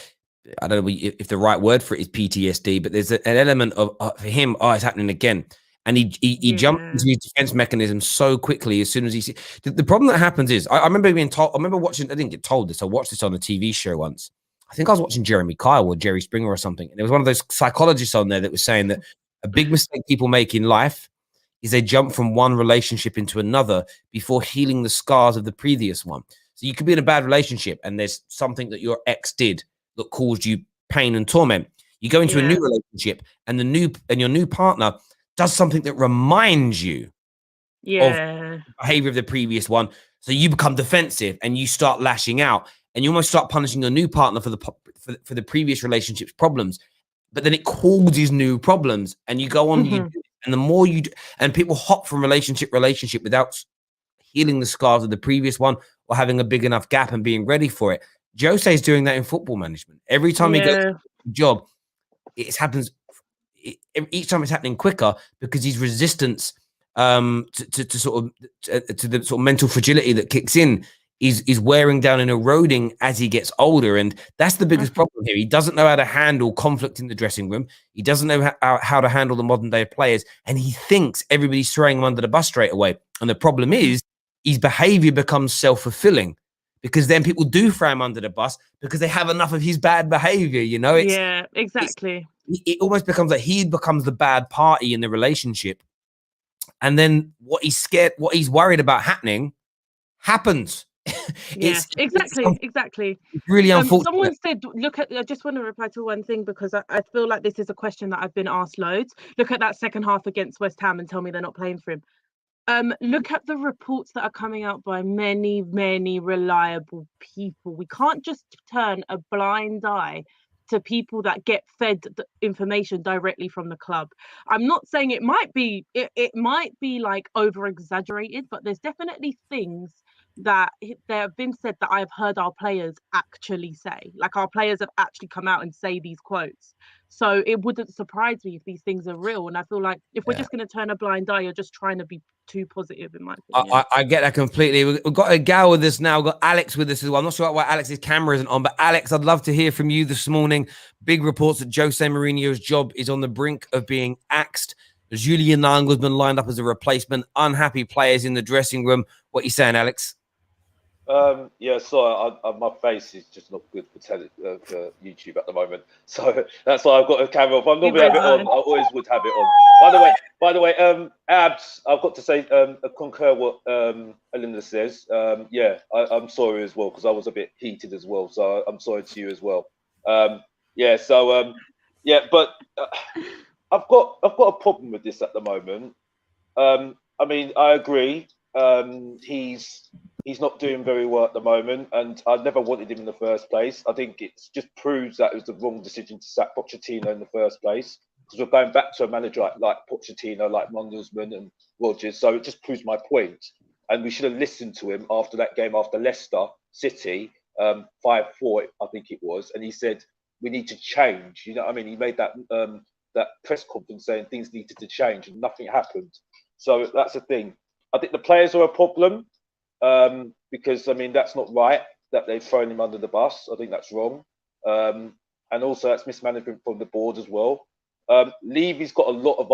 I don't know if the right word for it is PTSD, but there's an element of, for him, it's happening again. And he jumped into his defense mechanism so quickly as soon as he see the problem that happens is I remember being told, I remember watching, I didn't get told this, I watched this on a TV show once. I think I was watching Jeremy Kyle or Jerry Springer or something. And there was one of those psychologists on there that was saying that a big mistake people make in life is they jump from one relationship into another before healing the scars of the previous one. So you could be in a bad relationship and there's something that your ex did that caused you pain and torment. You go into a new relationship and your new partner does something that reminds you of the behavior of the previous one. So you become defensive and you start lashing out and you almost start punishing your new partner for the previous relationship's problems. But then it causes new problems and you go on, and the more you do, and people hop from relationship without healing the scars of the previous one or having a big enough gap and being ready for it. Jose is doing that in football management. Every time he goes to a job, it happens. Each time it's happening quicker because his resistance to the sort of mental fragility that kicks in is wearing down and eroding as he gets older. And that's the biggest problem here. He doesn't know how to handle conflict in the dressing room. He doesn't know how to handle the modern day players. And he thinks everybody's throwing him under the bus straight away. And the problem is his behavior becomes self-fulfilling because then people do throw him under the bus because they have enough of his bad behavior, you know? Exactly. It almost becomes like he becomes the bad party in the relationship. And then what he's scared, what he's worried about happening happens. Exactly. It's really unfortunate. Someone said, look at, I just want to reply to one thing because I feel like this is a question that I've been asked loads. Look at that second half against West Ham and tell me they're not playing for him. Look at the reports that are coming out by many, many reliable people. We can't just turn a blind eye to people that get fed the information directly from the club. I'm not saying it might be like over exaggerated, but there's definitely things that there have been said that I've heard our players actually say. Like our players have actually come out and say these quotes. So it wouldn't surprise me if these things are real. And I feel like if we're just going to turn a blind eye, you're just trying to be too positive, in my opinion. I get that completely. We've got a gal with us now. We've got Alex with us as well. I'm not sure why Alex's camera isn't on, but Alex, I'd love to hear from you this morning. Big reports that Jose Mourinho's job is on the brink of being axed. Julian Nagelsmann lined up as a replacement. Unhappy players in the dressing room. What are you saying, Alex? So my face is just not good for YouTube at the moment, so that's why I've got a camera off. I'm normally have it on. I always would have it on. By the way, Abs, I've got to say, concur what Elinda says. I'm sorry as well because I was a bit heated as well, so I'm sorry to you as well. But I've got a problem with this at the moment. I mean, I agree. He's not doing very well at the moment, and I never wanted him in the first place. I think it just proves that it was the wrong decision to sack Pochettino in the first place, because we're going back to a manager like Pochettino, like Longesman and Rodgers. So it just proves my point. And we should have listened to him after that game after Leicester City, 5-4, I think it was, and he said we need to change. You know what I mean? He made that press conference saying things needed to change, and nothing happened. So that's the thing. I think the players are a problem. Because I mean that's not right that they've thrown him under the bus. I think that's wrong, and also that's mismanagement from the board as well. Levy's got a lot of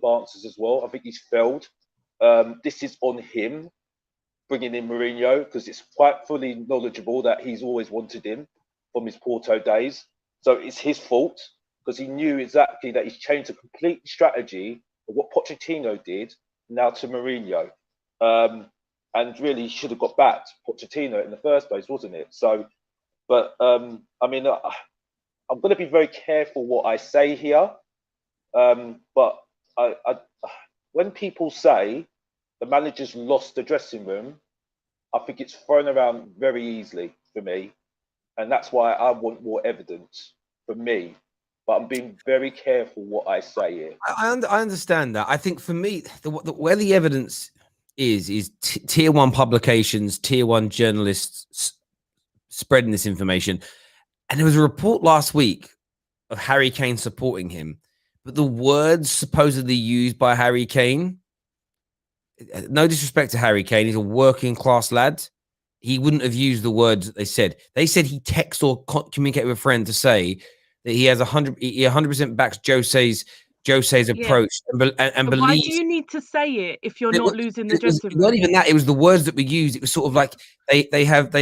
answers as well. I think he's failed. This is on him bringing in Mourinho because it's quite fully knowledgeable that he's always wanted him from his Porto days. So it's his fault because he knew exactly that he's changed the complete strategy of what Pochettino did now to Mourinho. And really should have got back to Pochettino in the first place, wasn't it? So, but I mean, I'm going to be very careful what I say here. But when people say the manager's lost the dressing room, I think it's thrown around very easily for me, and that's why I want more evidence for me. But I'm being very careful what I say here. I understand that. I think for me, where the evidence is tier one publications, tier one journalists spreading this information. And there was a report last week of Harry Kane supporting him, but the words supposedly used by Harry Kane, no disrespect to Harry Kane, he's a working class lad. He wouldn't have used the words that they said. They said he texted or communicated with a friend to say that he has 100% backs Jose's Jose's approach and But why believes. do you need to say it if you're It not was- losing the it was dressing not room? even that. It was the words that we used. It was sort of like they have.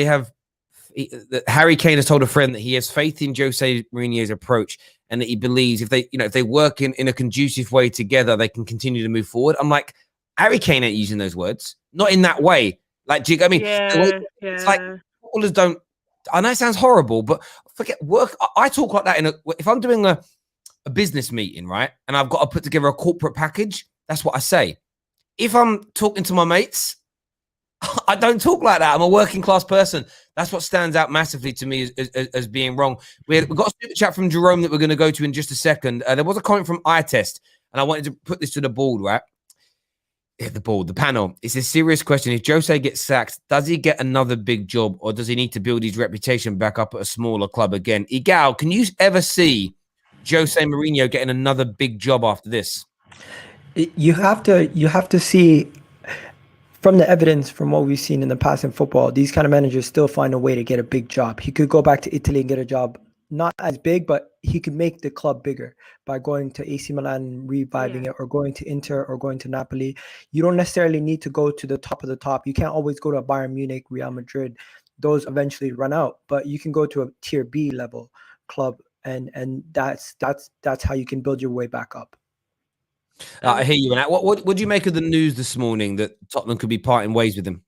Harry Kane has told a friend that he has faith in Jose Mourinho's approach and that he believes if they work in a conducive way together, they can continue to move forward. I'm like, Harry Kane ain't using those words, not in that way. Like, do you? I mean, it's like footballers don't. I know it sounds horrible, but forget work. I talk like that if I'm doing a business meeting, right? And I've got to put together a corporate package. That's what I say. If I'm talking to my mates, I don't talk like that. I'm a working class person. That's what stands out massively to me as being wrong. We've got a super chat from Jerome that we're going to go to in just a second. There was a comment from iTest, and I wanted to put this to the board, right? Yeah, the panel. It's a serious question. If Jose gets sacked, does he get another big job, or does he need to build his reputation back up at a smaller club again? Igal, can you ever see Jose Mourinho getting another big job after this? You have to see from the evidence from what we've seen in the past in football, these kind of managers still find a way to get a big job. He could go back to Italy and get a job, not as big, but he could make the club bigger by going to AC Milan and reviving it, or going to Inter or going to Napoli. You don't necessarily need to go to the top of the top. You can't always go to Bayern Munich, Real Madrid. Those eventually run out, but you can go to a tier B level club, and that's how you can build your way back up. I hear you. And what do you make of the news this morning that Tottenham could be parting ways with him?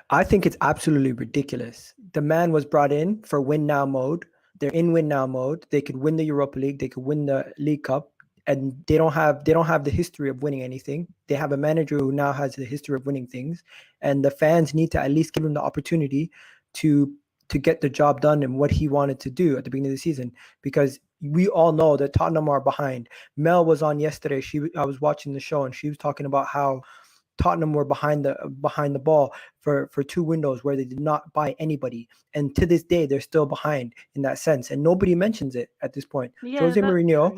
I think it's absolutely ridiculous. The man was brought in for win now mode. They're in win now mode. They could win the Europa League. They could win the League Cup, and they don't have the history of winning anything. They have a manager who now has the history of winning things, and the fans need to at least give him the opportunity to get the job done and what he wanted to do at the beginning of the season, because we all know that Tottenham are behind. Mel was on yesterday. I was watching the show, and she was talking about how Tottenham were behind the ball for 2 windows where they did not buy anybody, and to this day they're still behind in that sense, and nobody mentions it at this point. Jose Mourinho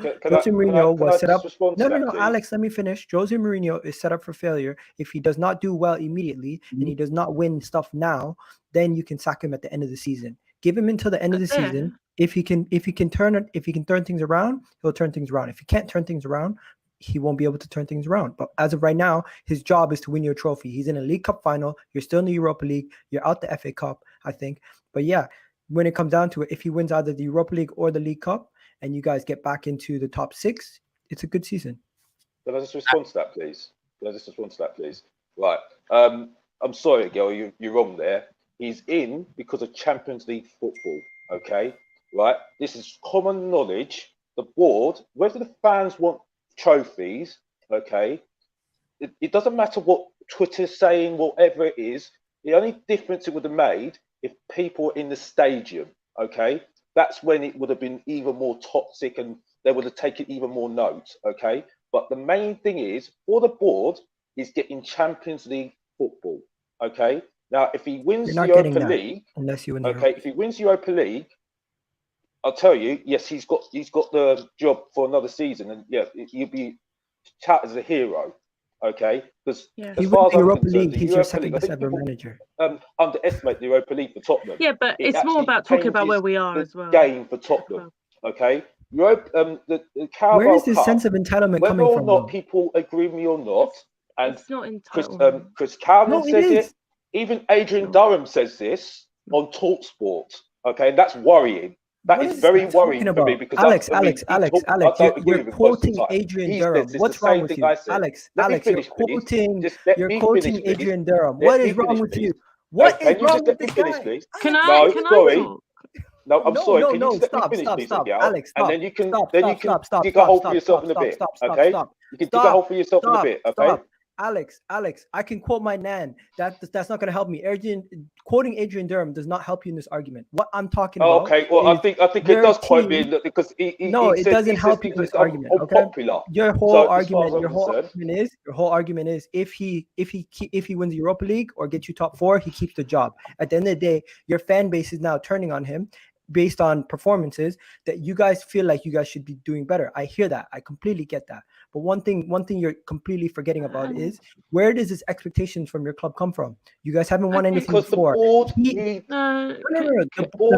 was set up. No, Alex, let me finish. Jose Mourinho is set up for failure. If he does not do well immediately and he does not win stuff now, then you can sack him at the end of the season. Give him until the end of the season. If he can turn things around, he'll turn things around. If he can't turn things around, he won't be able to turn things around. But as of right now, his job is to win your trophy. He's in a League Cup final. You're still in the Europa League. You're out the FA Cup, I think. But yeah, when it comes down to it, if he wins either the Europa League or the League Cup, and you guys get back into the top 6, it's a good season. Can I just respond to that, please? Right. I'm sorry, Gil, you're wrong there. He's in because of Champions League football, okay? Right? This is common knowledge. The board, whether the fans want trophies, okay, it doesn't matter what Twitter's saying, whatever it is. The only difference it would have made if people were in the stadium, okay, that's when it would have been even more toxic and they would have taken even more note, okay. But the main thing is for the board is getting Champions League football, okay. Now if he wins the Europa League, unless you win if he wins Europa League, I'll tell you, yes, he's got the job for another season, and yeah, he'll be touted as a hero, okay? Because as far as I'm concerned, he's your second best ever manager. Underestimate the Europa League for Tottenham. Yeah, but it's more about talking about where we are as well. Game for Tottenham, okay? The Carabao Where is this Cup, sense of entitlement whether coming or from? not people agree with me or not, and it's not entitlement. Chris COWLIN says it. Even Adrian Durham says this on TalkSport, okay? And that's worrying. That is very worrying for me because Alex, you're quoting Adrian Durham. What's wrong with you? Alex, you're quoting Adrian Durham. What is wrong with you? What is wrong with this guy? Can I talk? No, I'm sorry. Can you just let me finish, please, Alex, stop. And then you can dig a hole for yourself in a bit, okay? You can dig a hole for yourself in a bit, okay? Alex, I can quote my nan. That's not going to help me. Quoting Adrian Durham does not help you in this argument. What I'm talking about. Okay, well, I think it does quote me because it doesn't help you in this argument. Okay, your whole argument is if he wins the Europa League or gets you top 4, he keeps the job. At the end of the day, your fan base is now turning on him based on performances that you guys feel like you guys should be doing better. I hear that. I completely get that. But one thing you're completely forgetting about is where does this expectations from your club come from? You guys haven't won anything before. The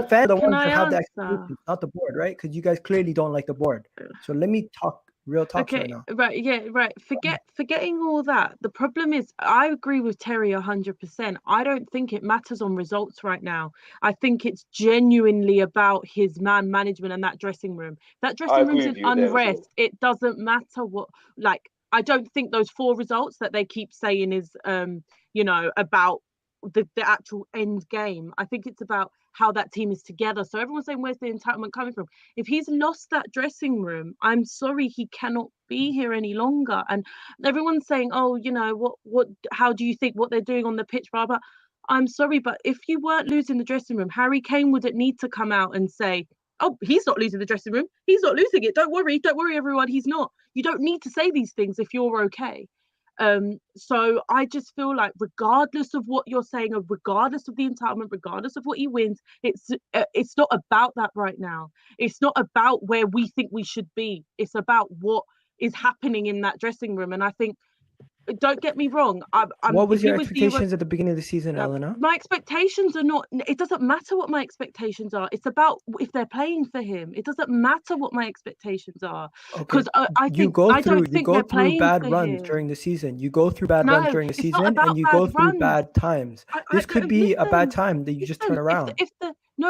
fans are the ones that have the expectations, not the board, right? Because you guys clearly don't like the board. So let me talk Real talks right Okay, now. right, yeah, right. Forgetting all that. The problem is, I agree with Terry 100%. I don't think it matters on results right now. I think it's genuinely about his man management and that dressing room. That I dressing room's agree in with you there as well. unrest. It doesn't matter what, like, I don't think those 4 results that they keep saying is, about the actual end game. I think it's about how that team is together. So everyone's saying, where's the entitlement coming from? If he's lost that dressing room, I'm sorry, he cannot be here any longer. And everyone's saying, oh, how do you think what they're doing on the pitch, blah, blah. I'm sorry, but if you weren't losing the dressing room, Harry Kane wouldn't need to come out and say, oh, he's not losing the dressing room. He's not losing it. Don't worry, everyone. He's not. You don't need to say these things if you're okay. So I just feel like, regardless of what you're saying, or regardless of the entitlement, regardless of what he wins, it's not about that right now. It's not about where we think we should be. It's about what is happening in that dressing room. And I think, don't get me wrong, What was your expectations at the beginning of the season, Elena? My expectations are not, it doesn't matter what my expectations are. It's about if they're playing for him. It doesn't matter what my expectations are. Because I don't think they're playing bad for runs him. during the season. You go through bad runs during the it's not season, about and you bad go through runs. bad times. This could be a bad time that you just turn around.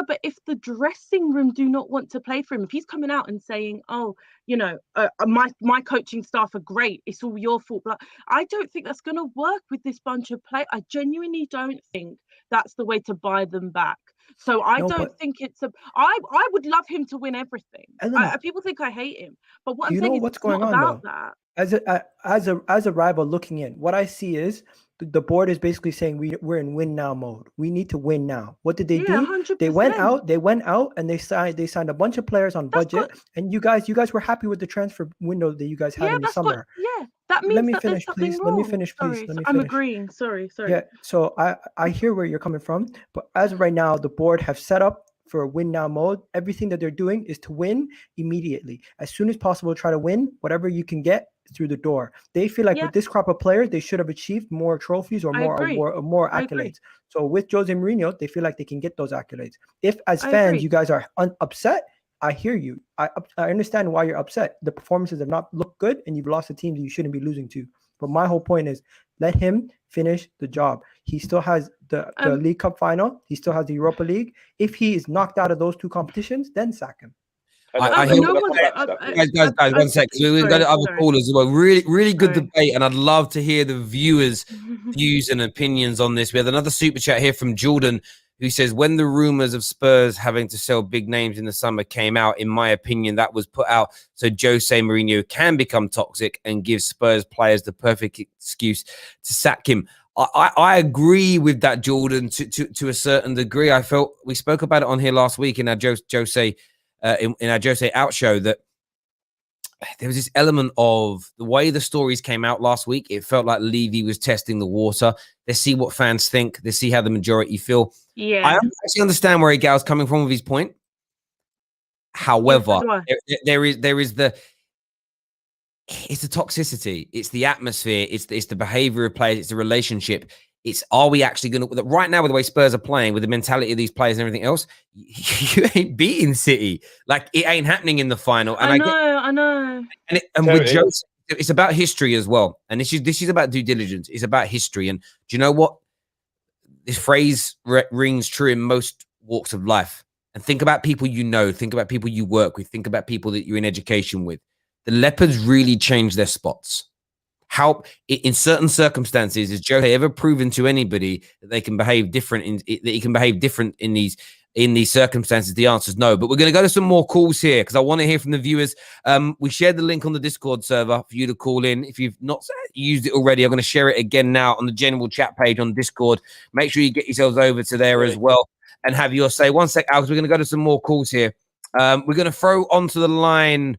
But if the dressing room do not want to play for him, if he's coming out and saying, oh, my coaching staff are great, it's all your fault, but I don't think that's going to work with this bunch of players. I genuinely don't think that's the way to buy them back. So I don't think it's I would love him to win everything. People think I hate him, but what I'm saying is, what's it's going not on, about that. As a rival looking in, what I see is the board is basically saying we're in win now mode. We need to win now. What did they do? 100%. They went out and they signed a bunch of players on budget. And you guys were happy with the transfer window that you guys had in the summer. That means Let me that finish, there's please. something wrong. Let me finish, please. Sorry, Let me I'm finish. agreeing. Sorry. Yeah. So I hear where you're coming from, but as of right now, the board have set up for a win now mode. Everything that they're doing is to win immediately, as soon as possible. Try to win whatever you can get through the door. They feel like with this crop of players, they should have achieved more trophies or more accolades. So with Jose Mourinho, they feel like they can get those accolades. If as fans you guys are upset, I hear you. I understand why you're upset. The performances have not looked good, and you've lost a team that you shouldn't be losing to. But my whole point is, let him finish the job. He still has the League Cup final. He still has the Europa League. If he is knocked out of those 2 competitions, then sack him. Guys, 1 sec. We've got other callers as well. Really good debate, and I'd love to hear the viewers' views and opinions on this. We have another super chat here from Jordan, who says, when the rumors of Spurs having to sell big names in the summer came out, in my opinion, that was put out so Jose Mourinho can become toxic and give Spurs players the perfect excuse to sack him. I agree with that, Jordan, to a certain degree. I felt we spoke about it on here last week in our Jose out show, that there was this element of the way the stories came out last week. It felt like Levy was testing the water. Let's see what fans think. Let's see how the majority feel. Yeah, I actually understand where Gal's coming from with his point. However, there is it's the toxicity, it's the atmosphere, it's the behavior of players, it's the relationship. It's, are we actually going to, right now with the way Spurs are playing, with the mentality of these players and everything else, you ain't beating City. Like, it ain't happening in the final. And I know. And with Jose, it's about history as well. And this is about due diligence. It's about history. And do you know what? This phrase rings true in most walks of life. And think about people you know. Think about people you work with. Think about people that you're in education with. The Leopards really change their spots. How, in certain circumstances, has Jose ever proven to anybody that they can behave different that he can behave different in these circumstances? The answer is no. But we're going to go to some more calls here because I want to hear from the viewers. We shared the link on the Discord server for you to call in. If you've not used it already, I'm going to share it again now on the general chat page on Discord. Make sure you get yourselves over to there as well and have your say. 1 sec, Alex. We're going to go to some more calls here. We're going to throw onto the line.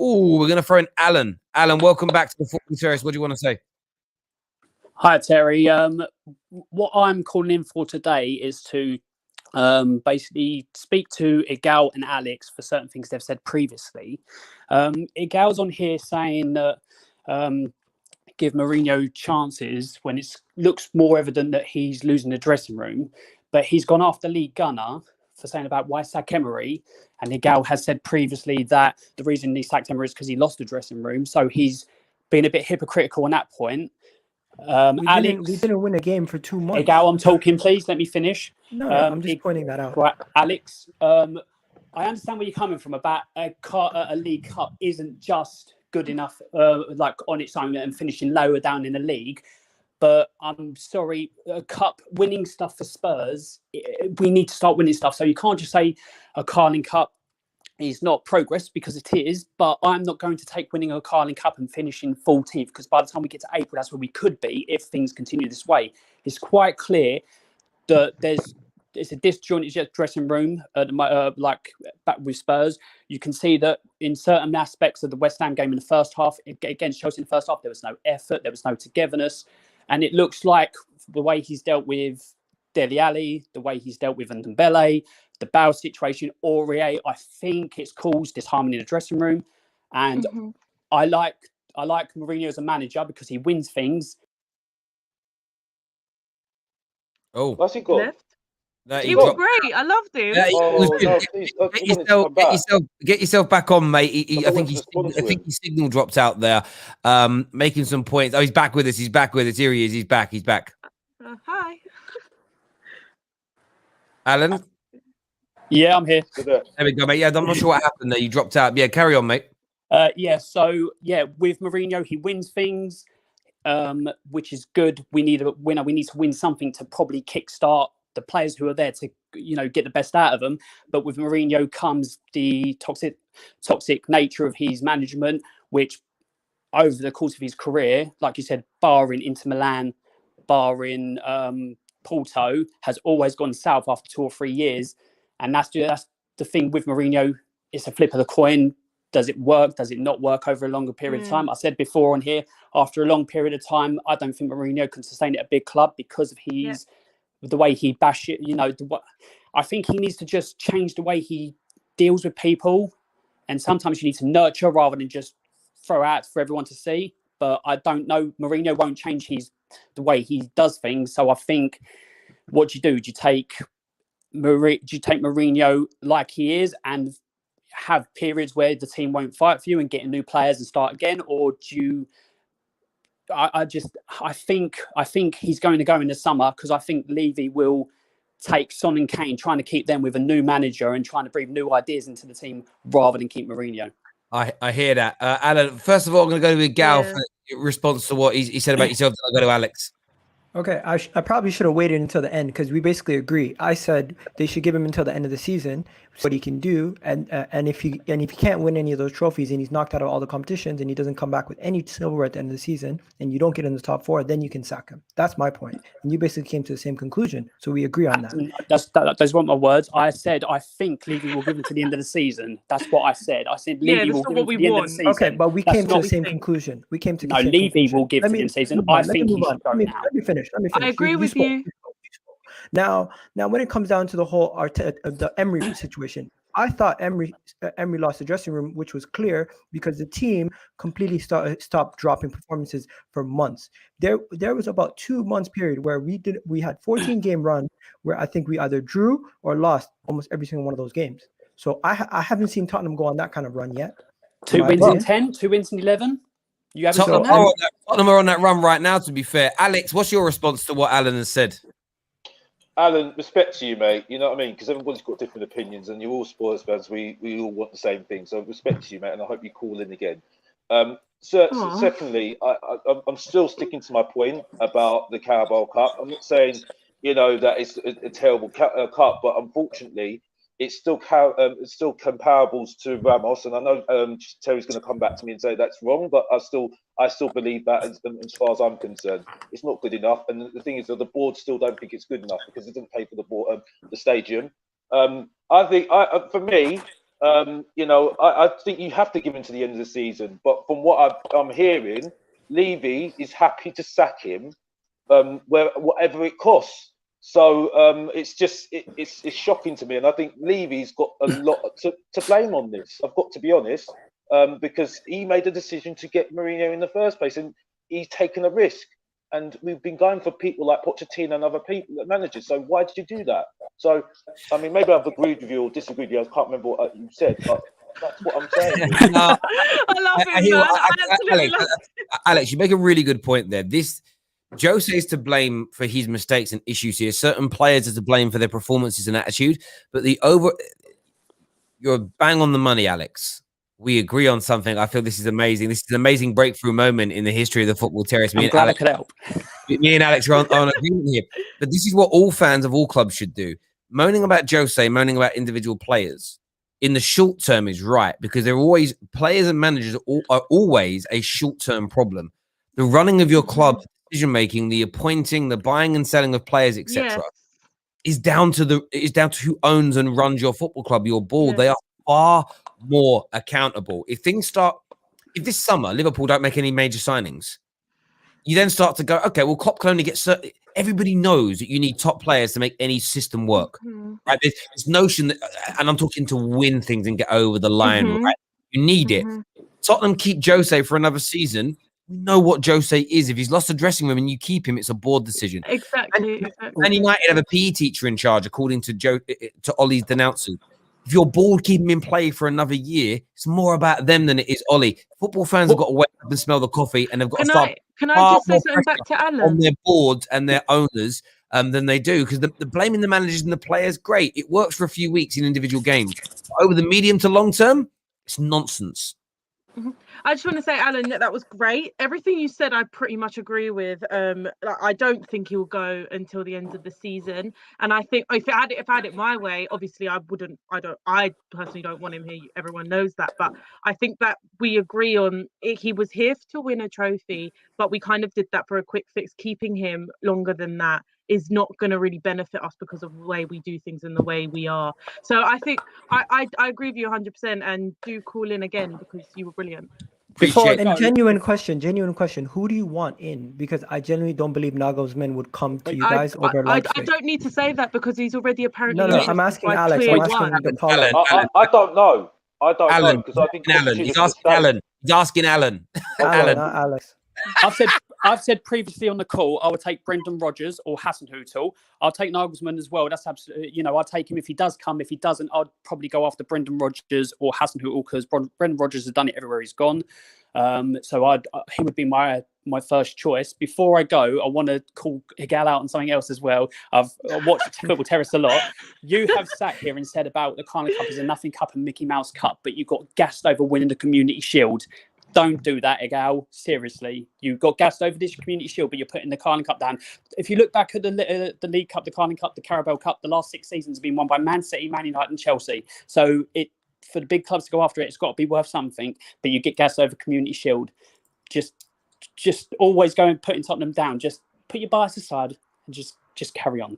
Oh, we're going to throw in Alan. Alan, welcome back to the Football Terrace. What do you want to say? Hi, Terry. What I'm calling in for today is to basically speak to Igal and Alex for certain things they've said previously. Igal's on here saying that give Mourinho chances when it looks more evident that he's losing the dressing room, but he's gone after Lee Gunner for saying about why sack Emery, and Igal has said previously that the reason he sacked Emery is because he lost the dressing room. So he's been a bit hypocritical on that point. We didn't win a game for 2 months. Igal, I'm talking, please. Let me finish. No, I'm just pointing that out. Right, Alex, I understand where you're coming from about a League Cup isn't just good enough, like on its own and finishing lower down in the league. But I'm sorry, cup winning stuff for Spurs, we need to start winning stuff. So you can't just say a Carling Cup is not progress, because it is. But I'm not going to take winning a Carling Cup and finishing 14th, because by the time we get to April, that's where we could be if things continue this way. It's quite clear that it's a disjointed dressing room, like back with Spurs. You can see that in certain aspects of the West Ham game in the first half, against Chelsea in the first half, there was no effort, there was no togetherness. And it looks like the way he's dealt with Dele Alli, the way he's dealt with Ndombele, the Bow situation, Aurier, I think it's caused disharmony in the dressing room. And I like Mourinho as a manager because he wins things. Oh, what's he got? Left. no, He was great. I loved him. Yeah, No, please, get yourself back on, mate. I think his his signal dropped out there. Making some points. Oh, he's back with us. He's back with us. Here he is. He's back. He's back. Hi. Alan? Yeah, I'm here. There we go, mate. Yeah, I'm not sure what happened there. You dropped out. Yeah, carry on, mate. So with Mourinho, he wins things, which is good. We need a winner. We need to win something to probably kickstart the players who are there to, get the best out of them. But with Mourinho comes the toxic nature of his management, which over the course of his career, like you said, barring Inter Milan, barring Porto, has always gone south after 2 or 3 years. And that's the thing with Mourinho. It's a flip of the coin. Does it work? Does it not work over a longer period of time? I said before on here, after a long period of time, I don't think Mourinho can sustain at a big club because of the way he bash it. I think he needs to just change the way he deals with people. And sometimes you need to nurture rather than just throw out for everyone to see. But I don't know. Mourinho won't change the way he does things. So I think, what do? Do you take Mourinho like he is and have periods where the team won't fight for you and get new players and start again, or do you? I think he's going to go in the summer, because I think Levy will take Son and Kane, trying to keep them with a new manager and trying to breathe new ideas into the team rather than keep Mourinho. I hear that. Alan, first of all, I'm going to go to Gal for response to what he said about yourself. Then I'll go to Alex. Okay, I probably should have waited until the end, because we basically agree. I said they should give him until the end of the season, what he can do, and if he can't win any of those trophies and he's knocked out of all the competitions and he doesn't come back with any silver at the end of the season, and you don't get in the top 4, then you can sack him. That's my point, and you basically came to the same conclusion, so we agree on that. Those weren't my words. I said I think Levy will give him to the end of the season. That's what I said. I said Levy will give him to the end of the season. Okay, but we came to the same conclusion. We came to the same Levy conclusion. will give to the end of the season. I think he should go now. Let me finish. I agree with you. Now, when it comes down to the whole the Emery situation, I thought Emery lost the dressing room, which was clear because the team completely stopped dropping performances for months. There was about 2 months period where we had 14-game run where I think we either drew or lost almost every single one of those games. So I haven't seen Tottenham go on that kind of run yet. 2 wins in 10, 2 wins in 11. You haven't seen that? Tottenham are on that run right now, to be fair. Alex, what's your response to what Alan has said? Alan, respect to you, mate. You know what I mean? Because everybody's got different opinions, and you're all Spurs fans. We all want the same thing. So respect to you, mate, and I hope you call in again. Secondly, I'm still sticking to my point about the Carabao Cup. I'm not saying, that it's a terrible cup, but unfortunately, it's still comparables to Ramos, and I know Terry's going to come back to me and say that's wrong, but I still believe that as far as I'm concerned, it's not good enough. And the thing is that the board still don't think it's good enough because it doesn't pay for the stadium. I think for me, I think you have to give him to the end of the season. But from what I'm hearing, Levy is happy to sack him, whatever it costs. So it's shocking to me, and I think Levy's got a lot to blame on this. I've got to be honest, because he made a decision to get Mourinho in the first place, and he's taken a risk. And we've been going for people like Pochettino and other people, managers. So why did you do that? So, I mean, maybe I've agreed with you or disagreed with you. I can't remember what you said, but that's what I'm saying. No, I love I him, hear man. what- I absolutely Alex, love Alex, you make a really good point there. Jose is to blame for his mistakes and issues here. Certain players are to blame for their performances and attitude, but you're bang on the money, Alex. We agree on something. I feel this is amazing. This is an amazing breakthrough moment in the history of the football terrace. I'm glad I could help. Me and Alex are on agreement here. But this is what all fans of all clubs should do. Moaning about Jose, moaning about individual players in the short term is right, because players and managers are always a short-term problem. The running of your club, decision making, the appointing, the buying and selling of players, etc., is down to who owns and runs your football club, your board. They are far more accountable. If this summer Liverpool don't make any major signings, you then start to go, okay, well, Klopp can only get certain. Everybody knows that you need top players to make any system work. Right? There's this notion that, and I'm talking to win things and get over the line. Right? You need it. Tottenham keep Jose for another season. We know what Jose is. If he's lost the dressing room and you keep him, it's a board decision. Exactly. And United have a PE teacher in charge, according to Ollie's denouncers. If your board keep him in play for another year, it's more about them than it is Ollie. Football fans have got to wake up and smell the coffee, and they've got to start. Can I just say something back to Alan? On their boards and their owners than they do, because the blaming the managers and the players, great. It works for a few weeks in individual games. Over the medium to long term, it's nonsense. I just want to say, Alan, that was great. Everything you said, I pretty much agree with. I don't think he will go until the end of the season, and I think if I had it my way, obviously I wouldn't. I personally don't want him here. Everyone knows that, but I think that we agree on it. He was here to win a trophy, but we kind of did that for a quick fix. Keeping him longer than that is not going to really benefit us because of the way we do things and the way we are. So I think I agree with you 100%, and do call in again because you were brilliant. Genuine question. Who do you want in? Because I genuinely don't believe Nagelsmann would come to you guys over Leipzig. I don't need to say that because he's already apparently. No, I'm asking Alex. I'm asking the caller. I don't know. I don't know because I think Alan. He's asking Alan. He's asking Alan. Alan, not Alex. I've said previously on the call, I would take Brendan Rodgers or Hasenhüttl. I'll take Nagelsmann as well. That's absolutely, I'll take him if he does come. If he doesn't, I'd probably go after Brendan Rodgers or Hasenhüttl because Brendan Rodgers has done it everywhere he's gone. So he would be my first choice. Before I go, I want to call Higal out on something else as well. I've watched Football Terrace a lot. You have sat here and said about the KANE Cup is a nothing cup and Mickey Mouse Cup, but you got gassed over winning the Community Shield. Don't do that, Higal. Seriously, you got gassed over this Community Shield, but you're putting the KANE Cup down. If you look back at the League Cup, the KANE Cup, the Carabao Cup, the last 6 seasons have been won by Man City, Man United, and Chelsea. So for the big clubs to go after it, it's got to be worth something. But you get gassed over Community Shield. Just always go and putting Tottenham down. Just put your bias aside and just carry on.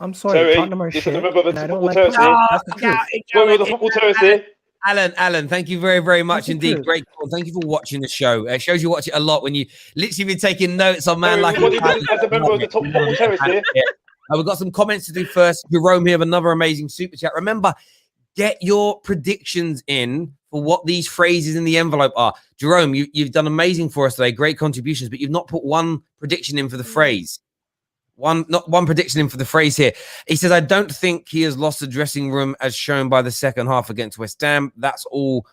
I'm sorry, Tottenham are shit. And I don't like the football terrace here. Alan, thank you very, very much indeed. Great call. Thank you for watching the show. It shows you watch it a lot when you literally been taking notes on man like. As a member of the football terrace here. We've got some comments to do first. Jerome here, another amazing super chat. Remember, get your predictions in for what these phrases in the envelope are. Jerome, you've done amazing for us today. Great contributions, but you've not put one prediction in for the phrase. Not one prediction in for the phrase here. He says, I don't think he has lost the dressing room as shown by the second half against West Ham. That's all.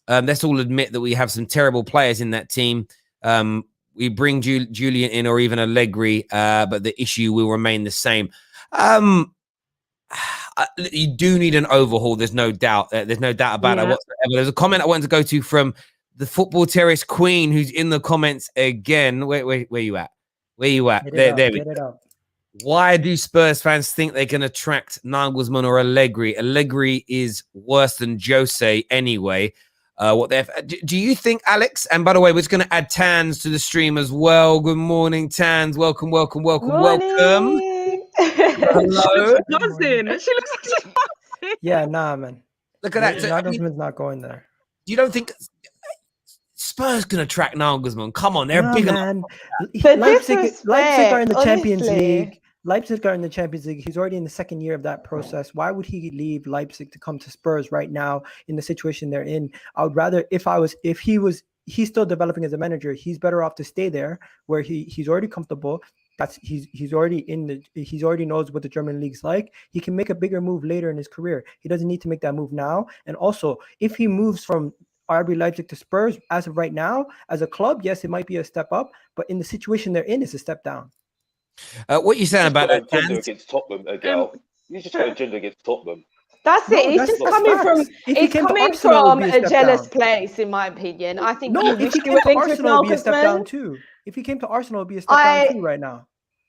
Let's all admit that we have some terrible players in that team. We bring Julian in or even Allegri, but the issue will remain the same. You do need an overhaul. There's no doubt. There's no doubt about it whatsoever. There's a comment I wanted to go to from the Football Terrace Queen, who's in the comments again. Where you at? Where you at? There we go. Why do Spurs fans think they can attract Nagelsmann or Allegri? Allegri is worse than Jose anyway. Do you think, Alex? And by the way, we're just going to add Tans to the stream as well. Good morning, Tans. Welcome. Morning. Hello. She looks like she's buzzing. Yeah, nah, man. Look at that. Nagelsmann's not going there. You don't think Spurs can attract Nagelsmann? Come on, they're big enough. Leipzig are in the Champions League. Leipzig are in the Champions League. He's already in the second year of that process. Why would he leave Leipzig to come to Spurs right now in the situation they're in? I would rather, if he was he's still developing as a manager. He's better off to stay there where he's already comfortable. He's already he's already knows what the German league's like. He can make a bigger move later in his career. He doesn't need to make that move now. And also, if he moves from RB Leipzig to Spurs as of right now, as a club, yes, it might be a step up, but in the situation they're in, it's a step down. What you saying about that? Agenda against Tottenham, Gal. You just got an agenda against Tottenham. That's it. He's just coming from. It's coming from a jealous place, in my opinion. I think. No, if he came to Arsenal, it would be a step down too. If he came to Arsenal, it would be a step down too right now,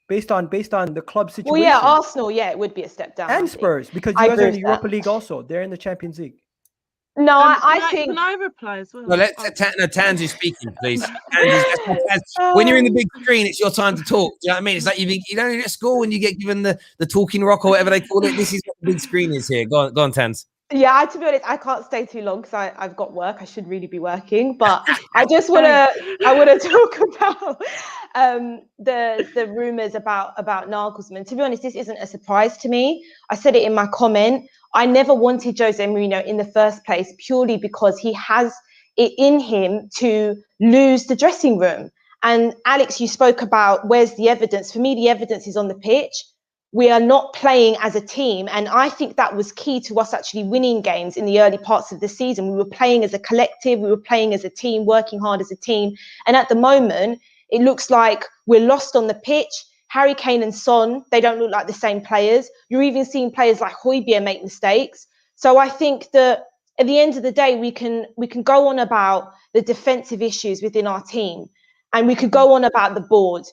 based on the club situation. Well, yeah, Arsenal, yeah, it would be a step down. And Spurs, because you guys are in the Europa League also. They're in the Champions League. No, I think. Can I reply as well? No, Tanzi speaking, please. When you're in the big screen, it's your time to talk. Do you know what I mean? It's like you don't at school when you get given the talking rock or whatever they call it. This is what the big screen is here. Go on, Tanz. Yeah, to be honest, I can't stay too long because I've got work. I should really be working, but I just want to talk about the rumors about Nagelsmann. To be honest, this isn't a surprise to me. I said it in my comment. I never wanted Jose Mourinho in the first place purely because he has it in him to lose the dressing room. And Alex, you spoke about where's the evidence. For me, the evidence is on the pitch. We are not playing as a team. And I think that was key to us actually winning games in the early parts of the season. We were playing as a collective. We were playing as a team, working hard as a team. And at the moment, it looks like we're lost on the pitch. Harry Kane and Son, they don't look like the same players. You're even seeing players like Højbjerg make mistakes. So I think that at the end of the day, we can go on about the defensive issues within our team, and we could go on about the board.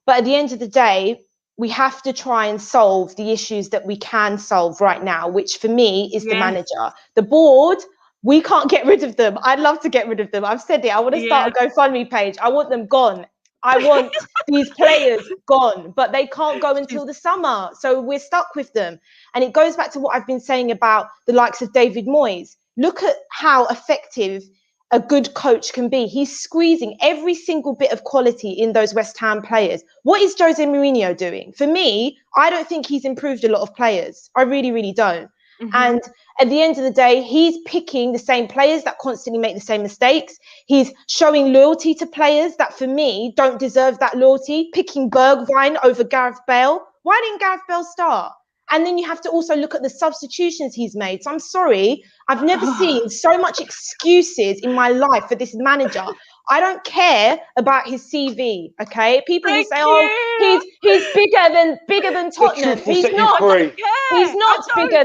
But at the end of the day, we have to try and solve the issues that we can solve right now, which for me is the manager. The board, we can't get rid of them. I'd love to get rid of them. I've said it. I want to start a GoFundMe page. I want them gone. I want these players gone, but they can't go until the summer. So we're stuck with them. And it goes back to what I've been saying about the likes of David Moyes. Look at how effective a good coach can be. He's squeezing every single bit of quality in those West Ham players. What is Jose Mourinho doing? For me, I don't think he's improved a lot of players. I really, really don't. Mm-hmm. And at the end of the day, he's picking the same players that constantly make the same mistakes. He's showing loyalty to players that, for me, don't deserve that loyalty. Picking Bergwijn over Gareth Bale. Why didn't Gareth Bale start? And then you have to also look at the substitutions he's made. So I'm sorry, I've never seen so much excuses in my life for this manager. I don't care about his CV, okay? People will say, "Oh, he's bigger than Tottenham." He's not. He's not bigger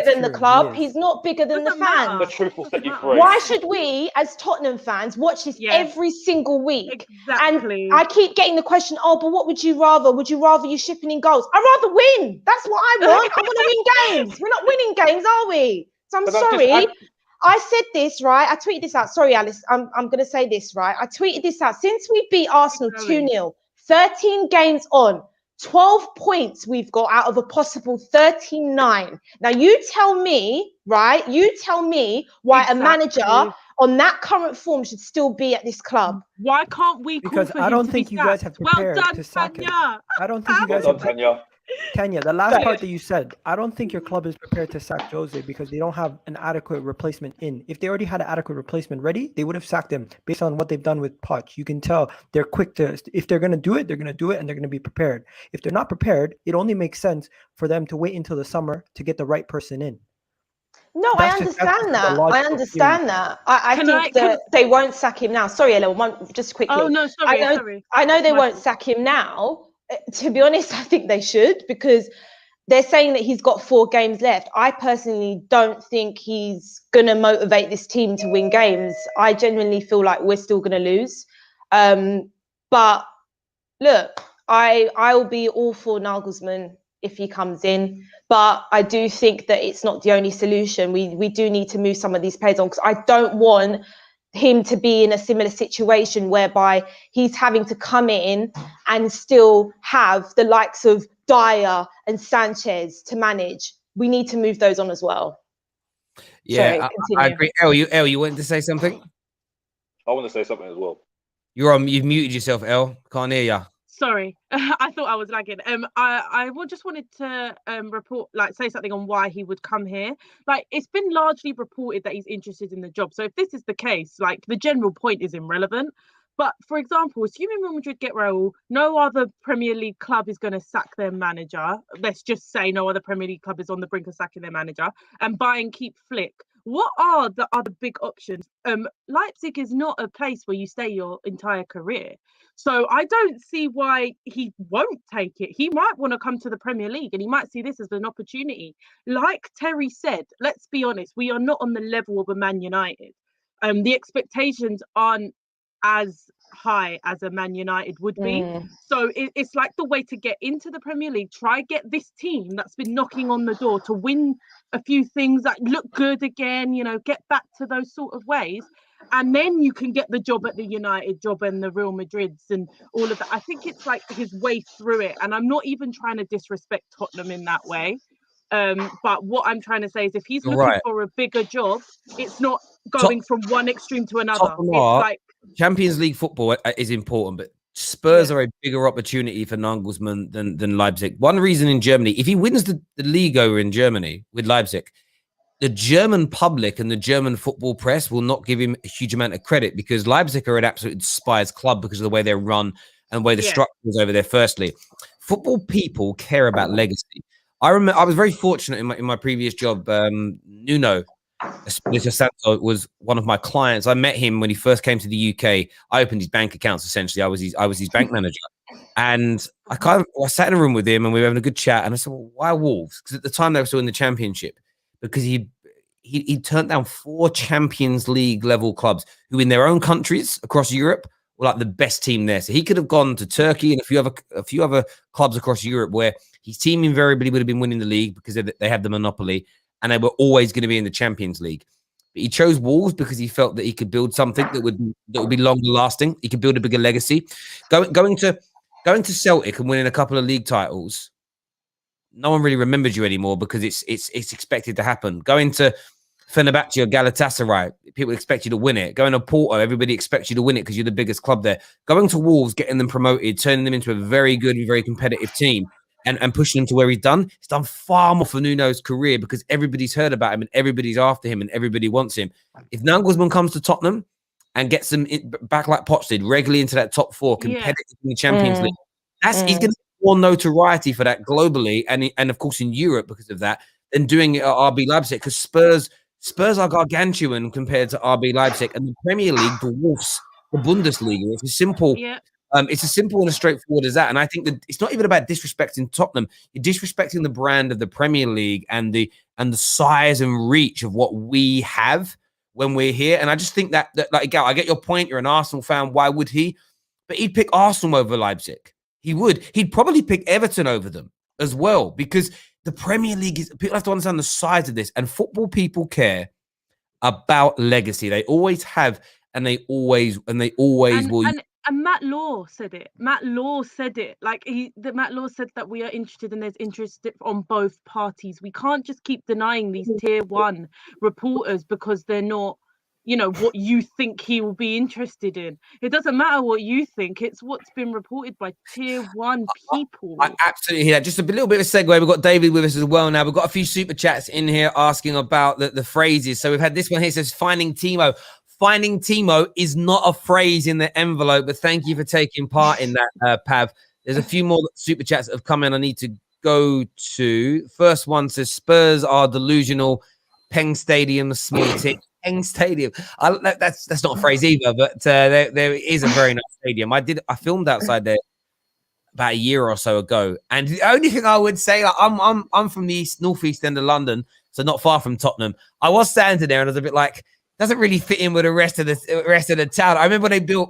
than the club. He's not bigger than the fans. The truth will set you free. Why should we, as Tottenham fans, watch this every single week? Exactly. And I keep getting the question, "Oh, but what would you rather? Would you rather you shipping in goals?" I'd rather win. That's what I want. I want to win games. We're not winning games, are we? So I'm sorry. I said this, right? I tweeted this out. Sorry, Alice. I'm going to say this, right? I tweeted this out. Since we beat Arsenal 2-0, 13 games on, 12 points we've got out of a possible 39. Now, you tell me, right? You tell me why a manager on that current form should still be at this club. Why can't we call for him? I don't think you guys have prepared to sack him. I don't think you guys have prepared. Tanya, the last part that you said, I don't think your club is prepared to sack Jose because they don't have an adequate replacement in. If they already had an adequate replacement ready, they would have sacked him based on what they've done with Poch. You can tell they're quick to, if they're going to do it, they're going to do it and they're going to be prepared. If they're not prepared, it only makes sense for them to wait until the summer to get the right person in. No, I understand that. I understand that. I think that they won't sack him now. Sorry, Ella, just quickly. Oh, no, sorry. I know they won't sack him now. To be honest, I think they should because they're saying that he's got 4 games left. I personally don't think he's going to motivate this team to win games. I genuinely feel like we're still going to lose. But look, I'll be all for Nagelsmann if he comes in. But I do think that it's not the only solution. We do need to move some of these players on because I don't want him to be in a similar situation whereby he's having to come in and still have the likes of Dyer and Sanchez to manage. We need to move those on as well. Yeah, sorry, I agree. El, you wanted to say something? I want to say something as well. You've muted yourself, El. Can't hear ya. Sorry, I thought I was lagging. Just wanted to say something on why he would come here. Like, it's been largely reported that he's interested in the job. So if this is the case, like, the general point is irrelevant. But for example, assuming Real Madrid get Raúl, no other Premier League club is going to sack their manager. Let's just say no other Premier League club is on the brink of sacking their manager, and buy and keep Flick. What are the other big options? Leipzig is not a place where you stay your entire career. So I don't see why he won't take it. He might want to come to the Premier League and he might see this as an opportunity. Like Terry said, let's be honest, we are not on the level of a Man United. The expectations aren't as high as a Man United would be. So it's like the way to get into the Premier League. Try get this team that's been knocking on the door to win a few things that look good again, you know, get back to those sort of ways. And then you can get the job at the United job and the Real Madrids and all of that. I think it's like his way through it. And I'm not even trying to disrespect Tottenham in that way. But what I'm trying to say is if he's looking for a bigger job, it's not going from one extreme to another. It's like Champions League football is important, but Spurs are a bigger opportunity for Nagelsmann than Leipzig. One reason in Germany, if he wins the league over in Germany with Leipzig, the German public and the German football press will not give him a huge amount of credit because Leipzig are an absolute despised club because of the way they're run and the way the structure is over there. Firstly, football people care about legacy. I remember I was very fortunate in my previous job. Nuno Espirito Santo was one of my clients. I met him when he first came to the UK. I opened his bank accounts. Essentially, I was his bank manager, and I sat in a room with him, and we were having a good chat. And I said, "Well, why Wolves?" Because at the time they were still in the Championship. Because he turned down 4 Champions League level clubs who, in their own countries across Europe, were like the best team there. So he could have gone to Turkey and a few other clubs across Europe where his team invariably would have been winning the league because they have the monopoly and they were always going to be in the Champions League. But he chose Wolves because he felt that he could build something that would be longer lasting. He could build a bigger legacy. Going to Celtic and winning a couple of league titles, no one really remembers you anymore because it's expected to happen. Going to Fenerbahce or Galatasaray, people expect you to win it. Going to Porto, everybody expects you to win it because you're the biggest club there. Going to Wolves, getting them promoted, turning them into a very good and very competitive team and pushing them to where he's done far more for Nuno's career because everybody's heard about him and everybody's after him and everybody wants him. If Nagelsmann comes to Tottenham and gets them back like Poch did, regularly into that top 4, competitive in the Champions League, he's going to more notoriety for that globally and of course in Europe because of that than doing it at RB Leipzig because Spurs are gargantuan compared to RB Leipzig and the Premier League dwarfs the Bundesliga. It's as simple and as straightforward as that. And I think that it's not even about disrespecting Tottenham. You're disrespecting the brand of the Premier League and the size and reach of what we have when we're here. And I just think that like Gal, I get your point. You're an Arsenal fan. Why would he? But he'd pick Arsenal over Leipzig. He would. He'd probably pick Everton over them as well because the Premier League is. People have to understand the size of this, and football people care about legacy. They always have, and they always will. And Matt Law said it. Matt Law said it. Like Matt Law said that we are interested, and there's interest on both parties. We can't just keep denying these tier 1 reporters because they're not. You know, what you think he will be interested in. It doesn't matter what you think. It's what's been reported by tier 1 people. I absolutely hear that. Just a little bit of a segue. We've got David with us as well now. We've got a few super chats in here asking about the phrases. So we've had this one here says, finding Timo. Finding Timo is not a phrase in the envelope, but thank you for taking part in that, Pav. There's a few more super chats that have come in I need to go to. First one says, Spurs are delusional. Peng Stadium, a small tick. Peng Stadium. That's not a phrase either, but there is a very nice stadium. I filmed outside there about a year or so ago, and the only thing I would say, like, I'm from the northeast end of London, so not far from Tottenham. I was standing there, and I was a bit like, doesn't really fit in with the rest of the town. I remember when they built,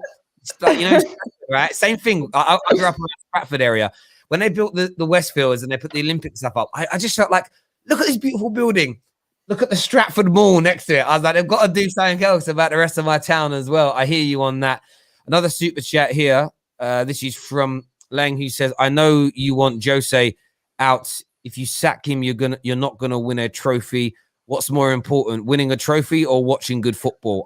like, you know, right, same thing. I grew up in the Stratford area when they built the Westfields and they put the Olympic stuff up. I just felt like, look at this beautiful building. Look at the Stratford Mall next to it. I was like, they've got to do something else about the rest of my town as well. I hear you on that. Another super chat here. This is from Lang, who says, I know you want Jose out. If you sack him, you're not gonna win a trophy. What's more important, winning a trophy or watching good football?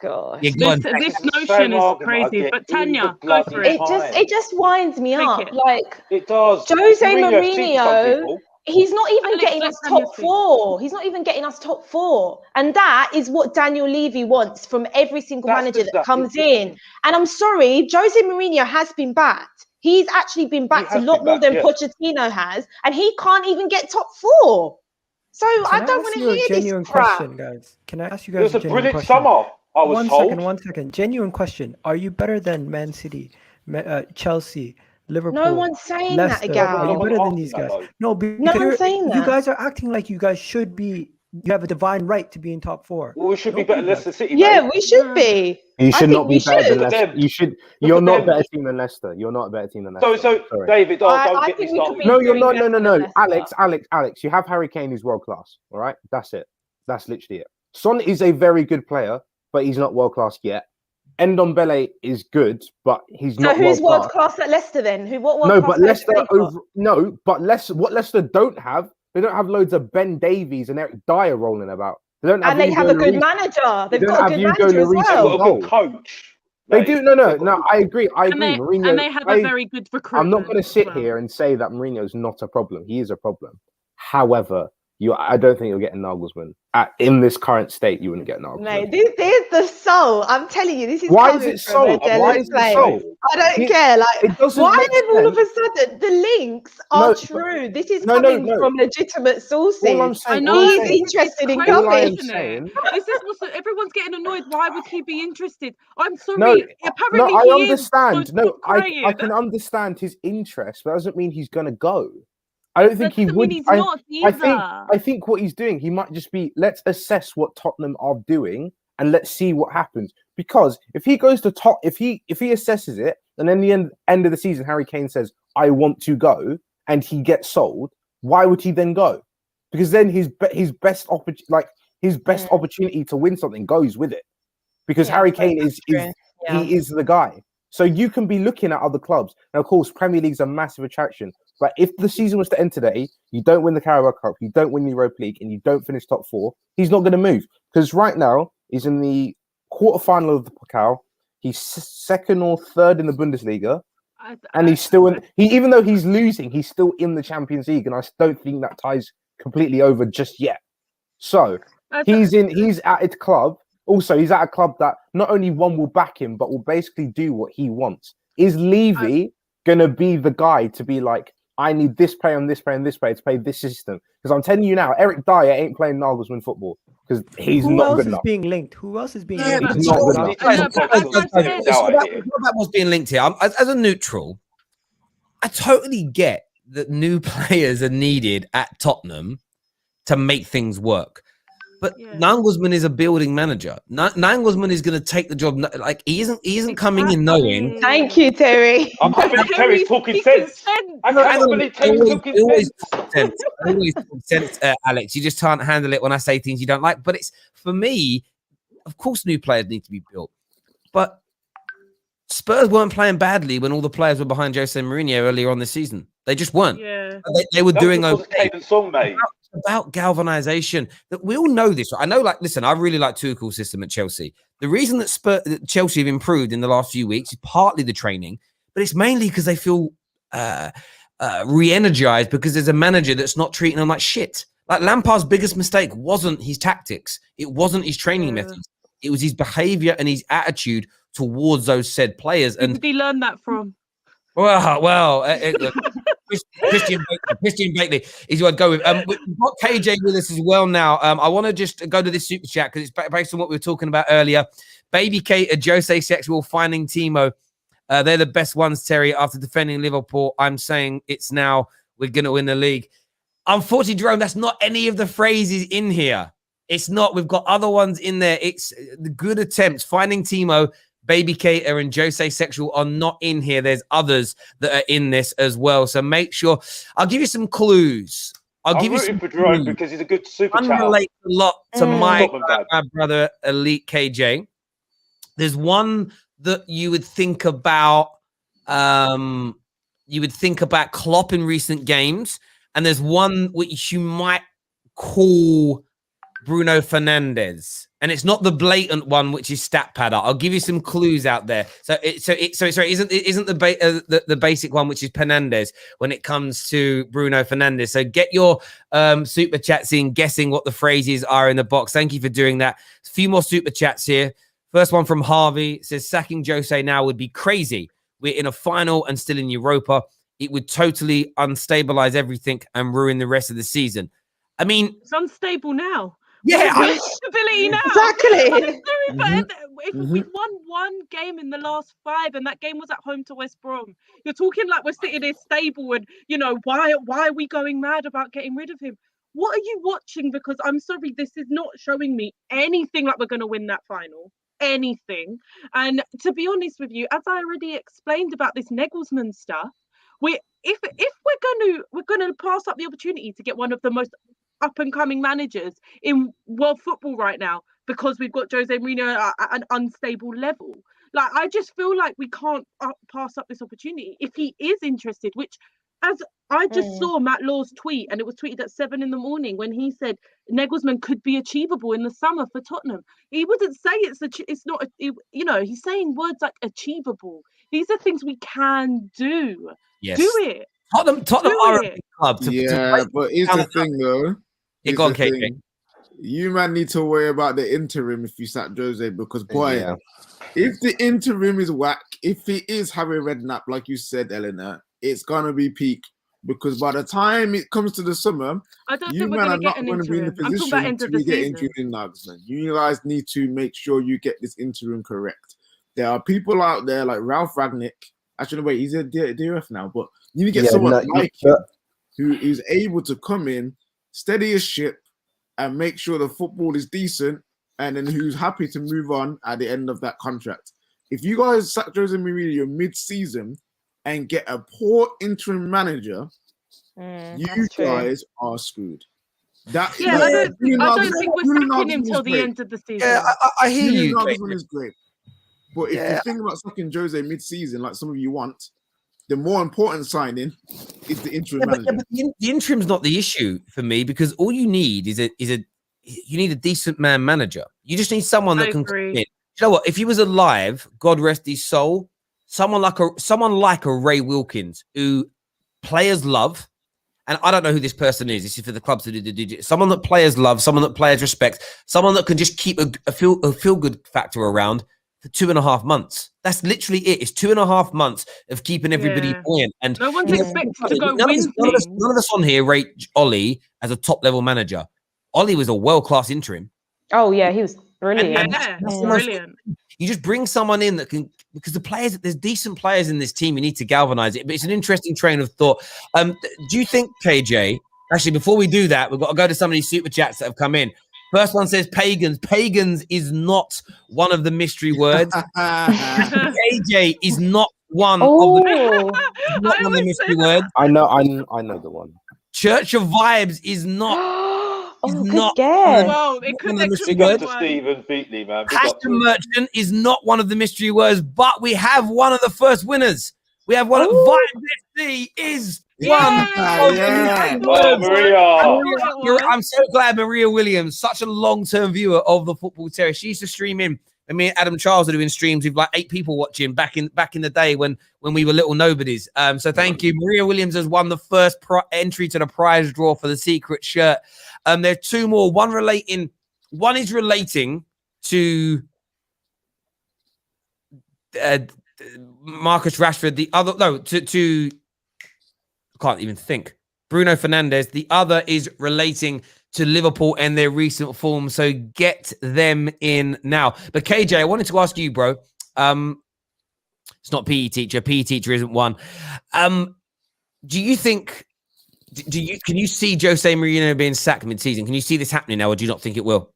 gosh. Yeah, go on. This It's the notion same is argument I crazy. get But all the Tanya, go bloody for It it. just time. it just winds me Take up. it. Like It does. Jose Mourinho sees some Mourinho, people. he's not even Alex, getting let us Tanya top speak. 4. He's not even getting us top 4. And that is what Daniel Levy wants from every single That's manager the that stuff. comes in. And I'm sorry, Jose Mourinho has been backed. He's actually been backed a has lot been more backed, than yeah. Pochettino has. And he can't even get top 4. So I Can I don't ask want you to a hear this genuine crap. question, guys? Can I ask you It guys was a a genuine brilliant question? summer, I was told. One second. Genuine question. Are you better than Man City, Chelsea, Liverpool, No one's saying that, Leicester? Gal. Are you No one's better than asking these that, guys? though. No, No because one's saying you that. guys are acting like you guys should be. You have a divine right to be in top 4. Well, we should be Nobody better than does. Leicester City, Yeah, mate. we should be. You I should think not we be better should. than Look at Leicester. them. You should. Look You're at not a them. better team than Leicester. You're not a better team than So, Leicester. Sorry. David, don't I get me think we could started. be No, you're doing not. better No, than no, no. Leicester. Alex. You have Harry Kane, who's world class. All right, that's it. That's literally it. Son is a very good player, but he's not world class yet. Ndombele is good, but he's So not who's world world class. class at Leicester then? What world No, class but players have Leicester they got? over. No, but what Leicester don't have, they don't have loads of Ben Davies and Eric Dyer rolling about. They don't have. And they have Hugo a good Lloris. manager. They They've don't got a have good Hugo manager as Lloris They've well. got a goal. good coach. They mate. do. No, They've got a good I agree. And Mourinho. they have a very good recruitment. I'm not going to as sit well. here and say that Mourinho's not a problem. He is a problem. However, I don't think you'll get a Nagelsmann. In this current state, you wouldn't get Nagelsmann. Mate, this is the soul. I'm telling you, this is Why is coming it from so? a Why jealous is it place. so? I don't It- care. Like, it doesn't why make have all of sense. a sudden the links are No, true? This is no, coming no. from legitimate sources. All I'm saying, I know. all I'm He's saying, interested in crazy, all I am rubbish. isn't it? saying. This is what's everyone's getting annoyed. Why would he be interested? I'm sorry. No, Apparently I he understand. is. So No, stop I crying. can understand his interest, but that doesn't mean he's gonna go. I don't think That he doesn't mean would. he's not either. I think what he's doing, he might just be. Let's assess what Tottenham are doing and let's see what happens. Because if he goes to top, if he assesses it, and then the end of the season, Harry Kane says, "I want to go," and he gets sold, why would he then go? Because then his best opportunity to win something goes with it. Because Yeah, Harry so Kane that's is true. Yeah. he is the guy. So you can be looking at other clubs. Now, of course, Premier League's a massive attraction. But if the season was to end today, you don't win the Carabao Cup, you don't win the Europa League, and you don't finish top 4, he's not going to move. Because right now, he's in the quarterfinal of the Pokal. He's second or third in the Bundesliga. And he's still in. Even though he's losing, he's still in the Champions League. And I don't think that tie's completely over just yet. So he's at his club. Also, he's at a club that not only one will back him, but will basically do what he wants. Is Levy going to be the guy to be like, I need this player and this player and this player to play this system? Because I'm telling you now, Eric Dyer ain't playing Nagelsmann football because he's Who not else good is enough. being linked? Who else is being Yeah, linked? He's not good enough. It's not about what's being linked here. As a neutral, I totally get that new players are needed at Tottenham to make things work. But Nagelsmann is a building manager. Nagelsmann is going to take the job. Like he isn't coming in knowing. Thank you, Terry. I can't believe Terry's talking sense. I can't believe Terry's talking sense. Always talk sense, Alex. You just can't handle it when I say things you don't like. But it's for me. Of course, new players need to be built. But Spurs weren't playing badly when all the players were behind Jose Mourinho earlier on this season. They just weren't. Yeah. They were doing okay. Song, mate. About galvanization, that we all know this. I know, like, listen, I really like Tuchel's system at Chelsea. The reason that Chelsea have improved in the last few weeks is partly the training, but it's mainly because they feel re-energized because there's a manager that's not treating them like shit. Like Lampard's biggest mistake wasn't his tactics. It wasn't his training methods. It was his behavior and his attitude towards those said players. Who did he learn that from? Well, Christian Blakely is who I'd go with. We've got KJ with us as well now. I want to just go to this super chat because it's based on what we were talking about earlier. Baby Kate, Jose Sexual, finding Timo. They're the best ones, Terry, after defending Liverpool. I'm saying it's now we're going to win the league. Unfortunately, Jerome, that's not any of the phrases in here. It's not. We've got other ones in there. It's the good attempts. Finding Timo, Baby Cater, and Jose Sexual are not in here. There's others that are in this as well. So make sure. I'll give you some clues. I'm rooting for Jerome because he's a good super chat. Relates a lot to my brother, Elite KJ. There's one that you would think about. You would think about Klopp in recent games, and there's one which you might call Bruno Fernandes, and it's not the blatant one, which is stat padder. I'll give you some clues out there. So it isn't the basic one, which is Fernandes when it comes to Bruno Fernandes. So get your super chats in, guessing what the phrases are in the box. Thank you for doing that. A few more super chats here. First one from Harvey says, sacking Jose now would be crazy. We're in a final and still in Europa. It would totally unstabilize everything and ruin the rest of the season. I mean, it's unstable now. Yeah, stability now. Exactly. We've won one game in the last 5, and that game was at home to West Brom. You're talking like we're sitting here stable, and you know why are we going mad about getting rid of him? What are you watching? Because I'm sorry, this is not showing me anything like we're going to win that final. Anything. And to be honest with you, as I already explained about this Nagelsmann stuff, if we're gonna pass up the opportunity to get one of the most up and coming managers in world football right now because we've got Jose Mourinho at an unstable level. Like, I just feel like we can't pass up this opportunity if he is interested, which, as I just saw Matt Law's tweet, and it was tweeted at 7 in the morning when he said Nagelsmann could be achievable in the summer for Tottenham. He wouldn't say it's not, he's saying words like achievable. These are things we can do. Yes. Do it. Tottenham are a big club. But here's the thing, though. Go on, KJ. You man need to worry about the interim if you sack Jose, because boy, if the interim is whack, if he is having redknapp, like you said, Eleanor, it's gonna be peak. Because by the time it comes to the summer, you man are not going to be in the position to be getting Julian Nagelsmann. You guys need to make sure you get this interim correct. There are people out there like Ralph Ragnick. Actually, wait, he's a DRF now, but you need to get someone like him who is able to come in, steady his ship, and make sure the football is decent, and then who's happy to move on at the end of that contract. If you guys sack Jose Mourinho mid-season and get a poor interim manager, you guys are screwed. I don't think we're sacking him till the end of the season. Yeah, I hear you. Nagelsmann is great. But if you think about sacking Jose mid-season, like some of you want, the more important signing is the interim manager. But the interim's not the issue for me, because all you need is you need a decent man manager. You just need someone that can come in. You know what? If he was alive, God rest his soul, someone like a Ray Wilkins, who players love. And I don't know who this person is. This is for the clubs to do. Someone that players love, someone that players respect, someone that can just keep a feel good factor around for 2.5 months. That's literally it. It's 2.5 months of keeping everybody buoyant. And no one's expected to go win things. None of us on here rate Ollie as a top level manager. Ollie was a world class interim. Oh yeah, he was brilliant. That's brilliant. You just bring someone in that can, because there's decent players in this team. You need to galvanize it. But it's an interesting train of thought. Do you think, KJ, actually, before we do that, we've got to go to some of these super chats that have come in. First one says pagans. Pagans is not one of the mystery words. KJ is not one of the mystery words. I know the one. Church of Vibes is not. Well, it could be Stephen Beatley, man. Passion Merchant is not one of the mystery words, but we have one of the first winners. We have one of Vibes FC is one. Maria. I'm so glad Maria Williams, such a long-term viewer of the Football Terrace. She used to stream in. And me and Adam Charles are doing streams with like 8 people watching back in the day when we were little nobodies. So thank you. Maria Williams has won the first entry to the prize draw for the secret shirt. There are 2 more. One is relating to Marcus Rashford. The other, to I can't even think. Bruno Fernandes. The other is relating to Liverpool and their recent form. So get them in now. But KJ, I wanted to ask you, bro. It's not PE teacher. PE teacher isn't one. Do you think? Can you see Jose Mourinho being sacked mid-season? Can you see this happening now, or do you not think it will?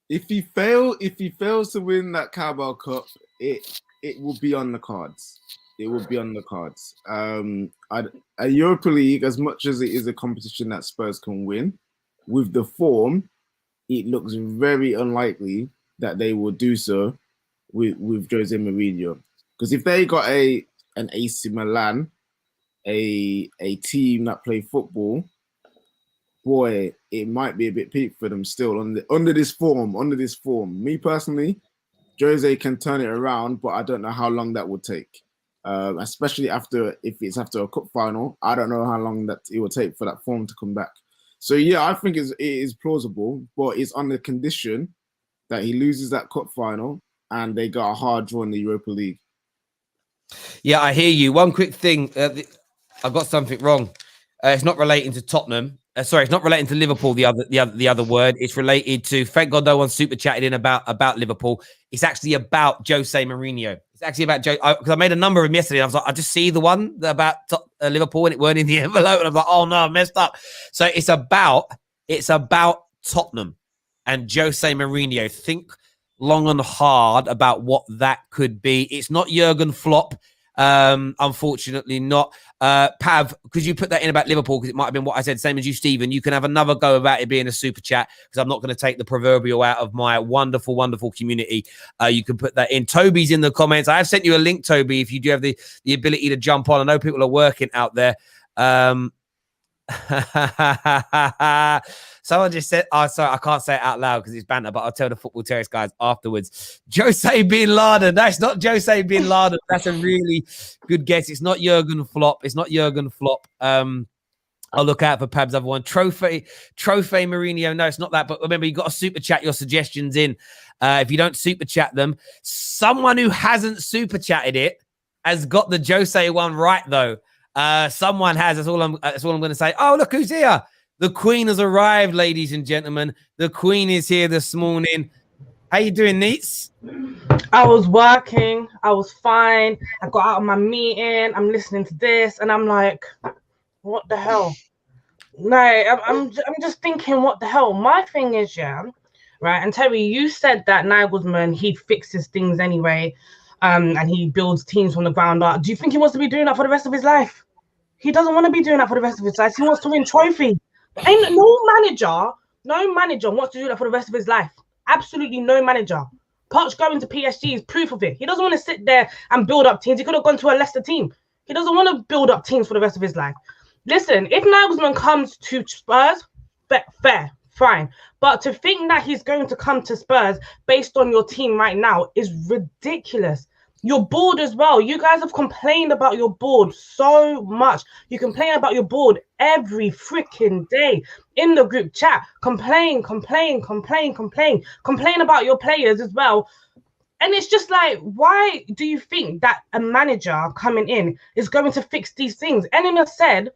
If he fails to win that Carabao Cup, it will be on the cards. It will be on the cards. A Europa League, as much as it is a competition that Spurs can win, with the form, it looks very unlikely that they will do so with Jose Mourinho. Because if they got an AC Milan, a team that play football, boy, it might be a bit peak for them still under this form. Me personally, Jose can turn it around, but I don't know how long that would take. Especially if it's after a cup final, I don't know how long that it will take for that form to come back. So yeah, I think it is plausible, but it's on the condition that he loses that cup final and they got a hard draw in the Europa League. Yeah, I hear you. One quick thing, I got something wrong. It's not relating to Tottenham. Sorry, it's not relating to Liverpool. The other word. It's related to. Thank God, no one super chatted in about Liverpool. It's actually about Jose Mourinho. It's actually about Joe, because I made a number of them yesterday. And I was like, I just see the one about Liverpool and it weren't in the envelope, and I was like, oh no, I messed up. So it's about Tottenham and Jose Mourinho. Think long and hard about what that could be. It's not Jurgen Klopp. Unfortunately not. Pav, could you put that in about Liverpool, because it might have been what I said, same as you, Stephen. You can have another go about it being a super chat, because I'm not going to take the proverbial out of my wonderful community. You can put that in. Toby's in the comments. I have sent you a link, Toby, if you do have the ability to jump on. I know people are working out there. Someone just said, oh, sorry, I can't say it out loud because it's banter, but I'll tell the Football Terrace guys afterwards. Jose Bin Laden. That's not Jose Bin Laden. That's a really good guess. It's not Jurgen Klopp. I'll look out for Pab's other one. Trophy Mourinho. No, it's not that. But remember, you've got to super chat your suggestions in. If you don't super chat them, someone who hasn't super chatted it has got the Jose one right, though. Someone has. That's all I'm going to say. Oh, look who's here. The Queen has arrived, ladies and gentlemen. The Queen is here this morning. How you doing, Neats? I was working. I was fine. I got out of my meeting. I'm listening to this, and I'm like, what the hell? No, I'm just thinking, what the hell? My thing is, yeah, right. And Terry, you said that Nagelsmann, he fixes things anyway, and he builds teams from the ground up. Do you think he wants to be doing that for the rest of his life? He doesn't want to be doing that for the rest of his life. He wants to win trophy. Ain't no manager wants to do that for the rest of his life. Absolutely no manager. Poch going to PSG is proof of it. He doesn't want to sit there and build up teams. He could have gone to a Leicester team. He doesn't want to build up teams for the rest of his life. Listen, if Nagelsmann comes to Spurs, fair, fine. But to think that he's going to come to Spurs based on your team right now is ridiculous. Your board as well. You guys have complained about your board so much. You complain about your board every freaking day in the group chat. Complain about your players as well. And it's just like, why do you think that a manager coming in is going to fix these things? Enina said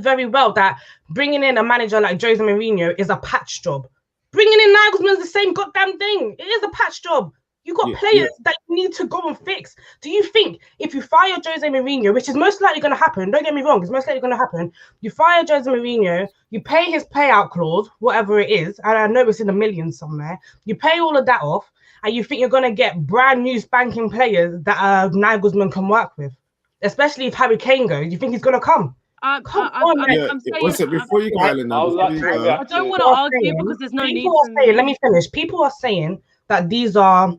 very well that bringing in a manager like Jose Mourinho is a patch job. Bringing in Nagelsmann is the same goddamn thing. It is a patch job. You got players that you need to go and fix. Do you think if you fire Jose Mourinho, which is most likely going to happen, don't get me wrong, it's most likely going to happen, you fire Jose Mourinho, you pay his payout clause, whatever it is, and I know it's in the millions somewhere, you pay all of that off, and you think you're going to get brand new spanking players that Nagelsmann can work with? Especially if Harry Kane goes, you think he's going to come? I'm saying, before you go, Eleanor, I don't want to argue because there's no need. Let me finish. People are saying that these are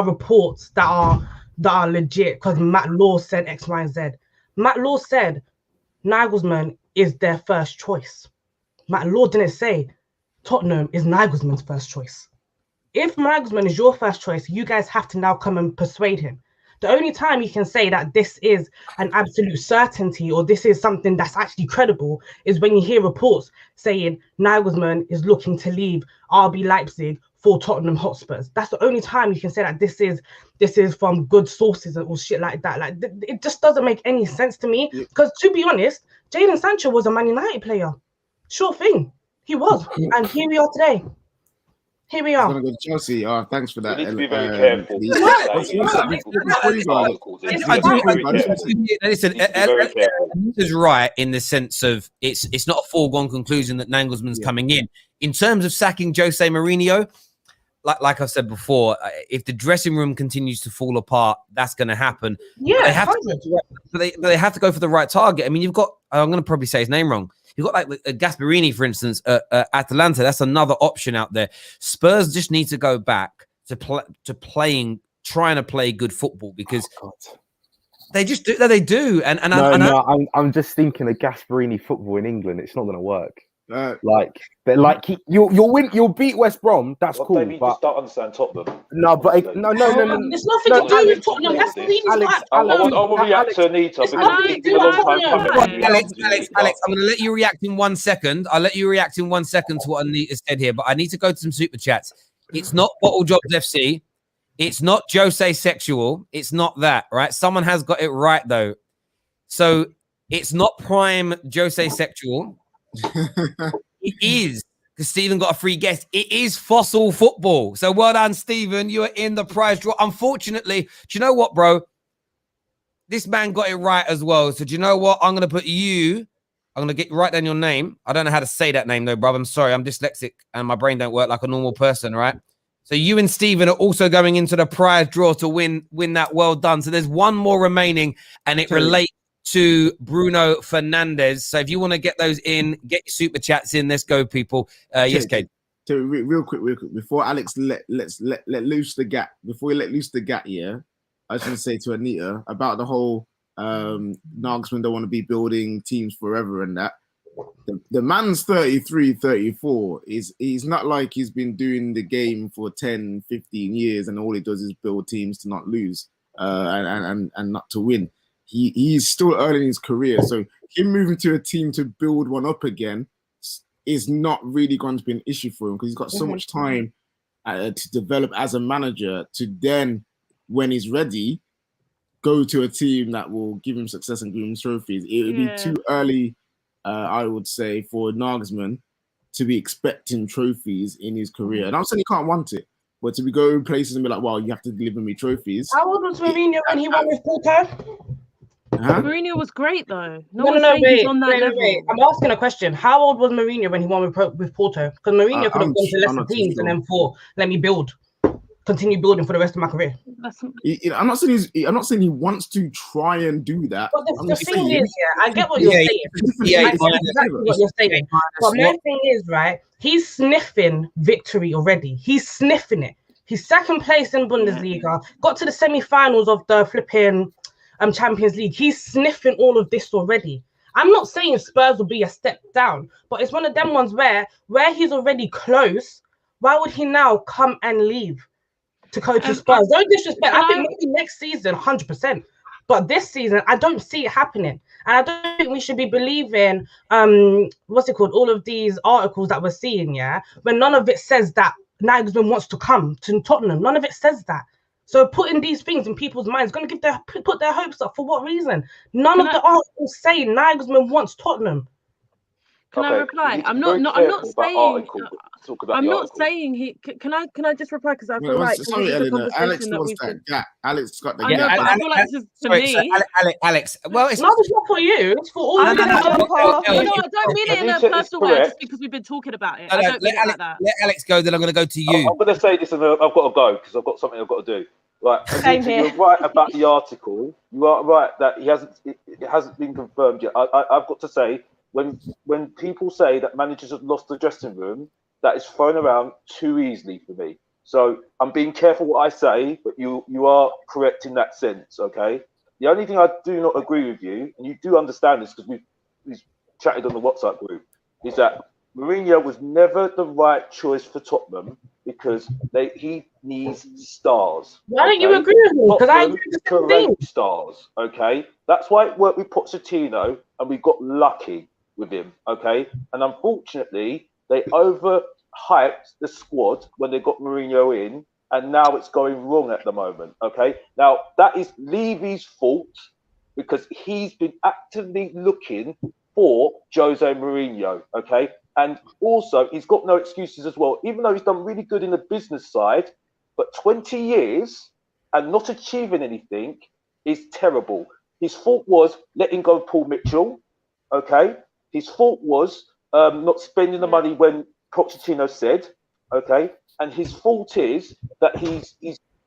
reports that are legit because Matt Law said X, Y, and Z. Matt Law said Nagelsmann is their first choice. Matt Law didn't say Tottenham is Nagelsmann's first choice. If Nagelsmann is your first choice, you guys have to now come and persuade him. The only time you can say that this is an absolute certainty or this is something that's actually credible is when you hear reports saying Nagelsmann is looking to leave RB Leipzig for Tottenham Hotspurs. That's the only time you can say that this is from good sources or shit like that. Like it just doesn't make any sense to me. Because to be honest, Jadon Sancho was a Man United player. Sure thing, he was, and here we are today. Here we are. I'm gonna go to Chelsea. Oh, thanks for that. You need to be very careful. Listen, this is right in the sense of it's not a foregone conclusion that Nagelsmann's coming in. In terms of sacking Jose Mourinho, like I said before, if the dressing room continues to fall apart, that's going to happen. Yeah, they have to go for the right target. I mean, you've got, I'm going to probably say his name wrong. You've got like Gasperini, for instance, Atalanta. That's another option out there. Spurs just need to go back to trying to play good football because They just do. They do. And I'm just thinking of Gasparini football in England. It's not going to work. Uh, You'll beat West Brom. That's cool. Maybe you just don't understand Tottenham. No, but no. There's nothing to do with Tottenham. That's the reason. I want to react to Anita because it's been a long time coming. Alex, I'm going to let you react in 1 second. I'll let you react in 1 second to what Anita said here, but I need to go to some super chats. It's not Bottle Jobs FC. It's not Jose Sexual. It's not that, right? Someone has got it right, though. So it's not Prime Jose Sexual. It is, because Stephen got a free guess. It is Fossil Football. So well done, Stephen. You are in the prize draw. Unfortunately, do you know what, bro? This man got it right as well. So do you know what? I'm going to put you, I'm going to write down your name. I don't know how to say that name, though, bro. I'm sorry. I'm dyslexic and my brain don't work like a normal person, right? So you and Stephen are also going into the prize draw to win that. Well done. So there's one more remaining, and it relates to Bruno Fernandez. So if you want to get those in, get your super chats in. Let's go, people. Yes, Kate. So real quick, before Alex let loose the gap. Before we let loose the gap, yeah, I was going to say to Anita about the whole Nagelsmann don't want to be building teams forever and that. The man's 33, 34. He's not like he's been doing the game for 10, 15 years and all he does is build teams to not lose and not to win. He's still early in his career. So him moving to a team to build one up again is not really going to be an issue for him because he's got so much time to develop as a manager to then, when he's ready, go to a team that will give him success and give him trophies. It would be too early, I would say, for Nagelsmann to be expecting trophies in his career. And I'm saying he can't want it, but to be going places and be like, well, you have to deliver me trophies. How old was Mourinho when he won with Porto? Mourinho was great though. No, wait. I'm asking a question. How old was Mourinho when he won with Porto? Because Mourinho could have gone to lesser teams and then thought, let me continue building for the rest of my career. I'm not saying he wants to try and do that. But the thing is, I get what you're saying. I get exactly what you're saying. But my thing is, right, he's sniffing victory already. He's sniffing it. He's second place in Bundesliga, got to the semi-finals of the flipping Champions League. He's sniffing all of this already. I'm not saying Spurs will be a step down, but it's one of them ones where he's already close. Why would he now come and leave to coach Spurs? Don't disrespect. I think maybe next season, 100%. But this season, I don't see it happening. And I don't think we should be believing, all of these articles that we're seeing, when none of it says that Nagelsmann wants to come to Tottenham. None of it says that. So putting these things in people's minds is going to put their hopes up. For what reason? None of the articles say Nagelsmann wants Tottenham. Can I reply? I'm not saying he. Can I just reply because I feel like sorry, Eleanor. Alex wants that gap. Alex got the gap. I feel like this is to me. Alex. Well, it's not for you. It's for all. I don't mean it in a personal way, just because we've been talking about it. I don't mean it like that. Let Alex go. Then I'm going to go to you. I'm going to say this, and I've got to go because I've got something I've got to do. Right, Anita, you're right about the article. You are right that it hasn't been confirmed yet. I've got to say, when people say that managers have lost the dressing room, that is thrown around too easily for me. So I'm being careful what I say, but you are correct in that sense, okay? The only thing I do not agree with you, and you do understand this because we've chatted on the WhatsApp group, is that Mourinho was never the right choice for Tottenham because he needs stars. Why don't you agree with me? Because I agree with the same thing. Stars, okay? That's why it worked with Pochettino and we got lucky with him, okay? And unfortunately, they overhyped the squad when they got Mourinho in, and now it's going wrong at the moment, okay? Now, that is Levy's fault because he's been actively looking for Jose Mourinho, okay? And also, he's got no excuses as well, even though he's done really good in the business side, but 20 years and not achieving anything is terrible. His fault was letting go of Paul Mitchell, okay? His fault was not spending the money when Pochettino said, okay? And his fault is that he's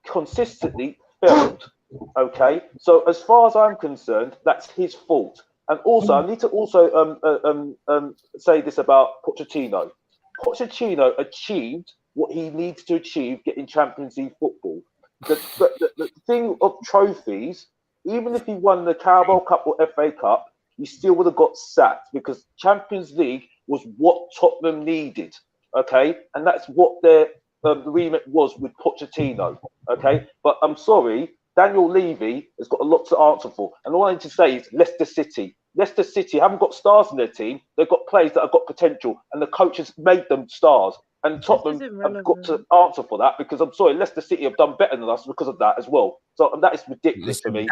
consistently failed, okay? So as far as I'm concerned, that's his fault. And also, I need to also say this about Pochettino. Pochettino achieved what he needs to achieve getting Champions League football. The thing of trophies even if he won the Carabao Cup or FA Cup, he still would have got sacked because Champions League was what Tottenham needed. Okay, and that's what their remit was with Pochettino. Okay, but I'm sorry, Daniel Levy has got a lot to answer for. And all I need to say is Leicester City. Leicester City haven't got stars in their team. They've got players that have got potential, and the coach has made them stars. And Tottenham have got to answer for that because I'm sorry, Leicester City have done better than us because of that as well. So and that is ridiculous to me.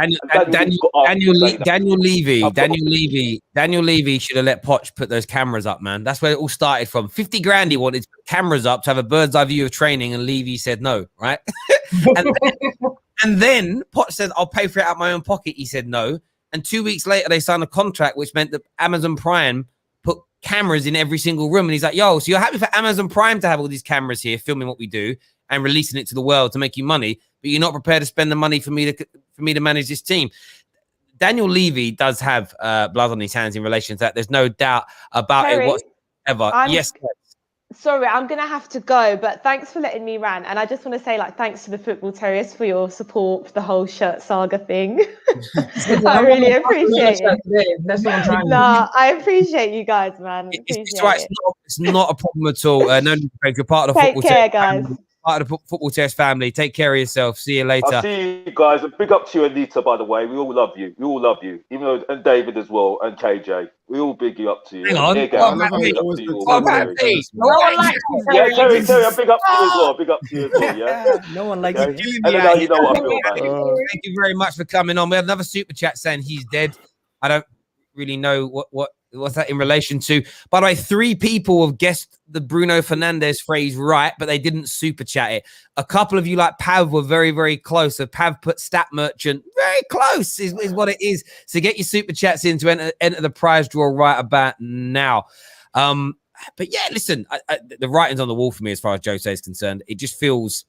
Daniel Levy should have let Poch put those cameras up, man. That's where it all started from. 50 grand he wanted to put cameras up to have a bird's eye view of training, and Levy said no, right? and then Poch said, I'll pay for it out of my own pocket. He said no. And 2 weeks later, they signed a contract, which meant that Amazon Prime put cameras in every single room. And he's like, yo, so you're happy for Amazon Prime to have all these cameras here filming what we do and releasing it to the world to make you money, but you're not prepared to spend the money for me to manage this team. Daniel Levy does have blood on his hands in relation to that. There's no doubt about Terry, it whatsoever. Yes. Sorry, I'm going to have to go, but thanks for letting me rant. And I just want to say, like, thanks to the Football Terrace for your support for the whole shirt saga thing. I really appreciate it. No, I appreciate you guys, man. It's right. It's not a problem at all. No, you're part of the Take Football care, Terrace guys. family. Part of the Football Terrace family. Take care of yourself. See you later. I'll see you guys. And big up to you, Anita, by the way. We all love you. We all love you. Even though, and David as well, and KJ. We all big you up to you. Hang on. Yeah, What about me? What about me? No one likes you, Yeah, Terry. Terry, I'm big up to you as well. Big up to you as well, yeah? No one likes Okay? you. And then you know what I feel about you. Thank you very much for coming on. We have another super chat saying he's dead. I don't really know what's that in relation to. By the way, 3 people have guessed the Bruno Fernandes phrase right, but they didn't super chat it. A couple of you, like Pav, were very, very close. So Pav put stat merchant. Very close is what it is. So get your super chats in to enter the prize draw right about now. But yeah, listen, the writing's on the wall for me as far as Jose is concerned. It just feels,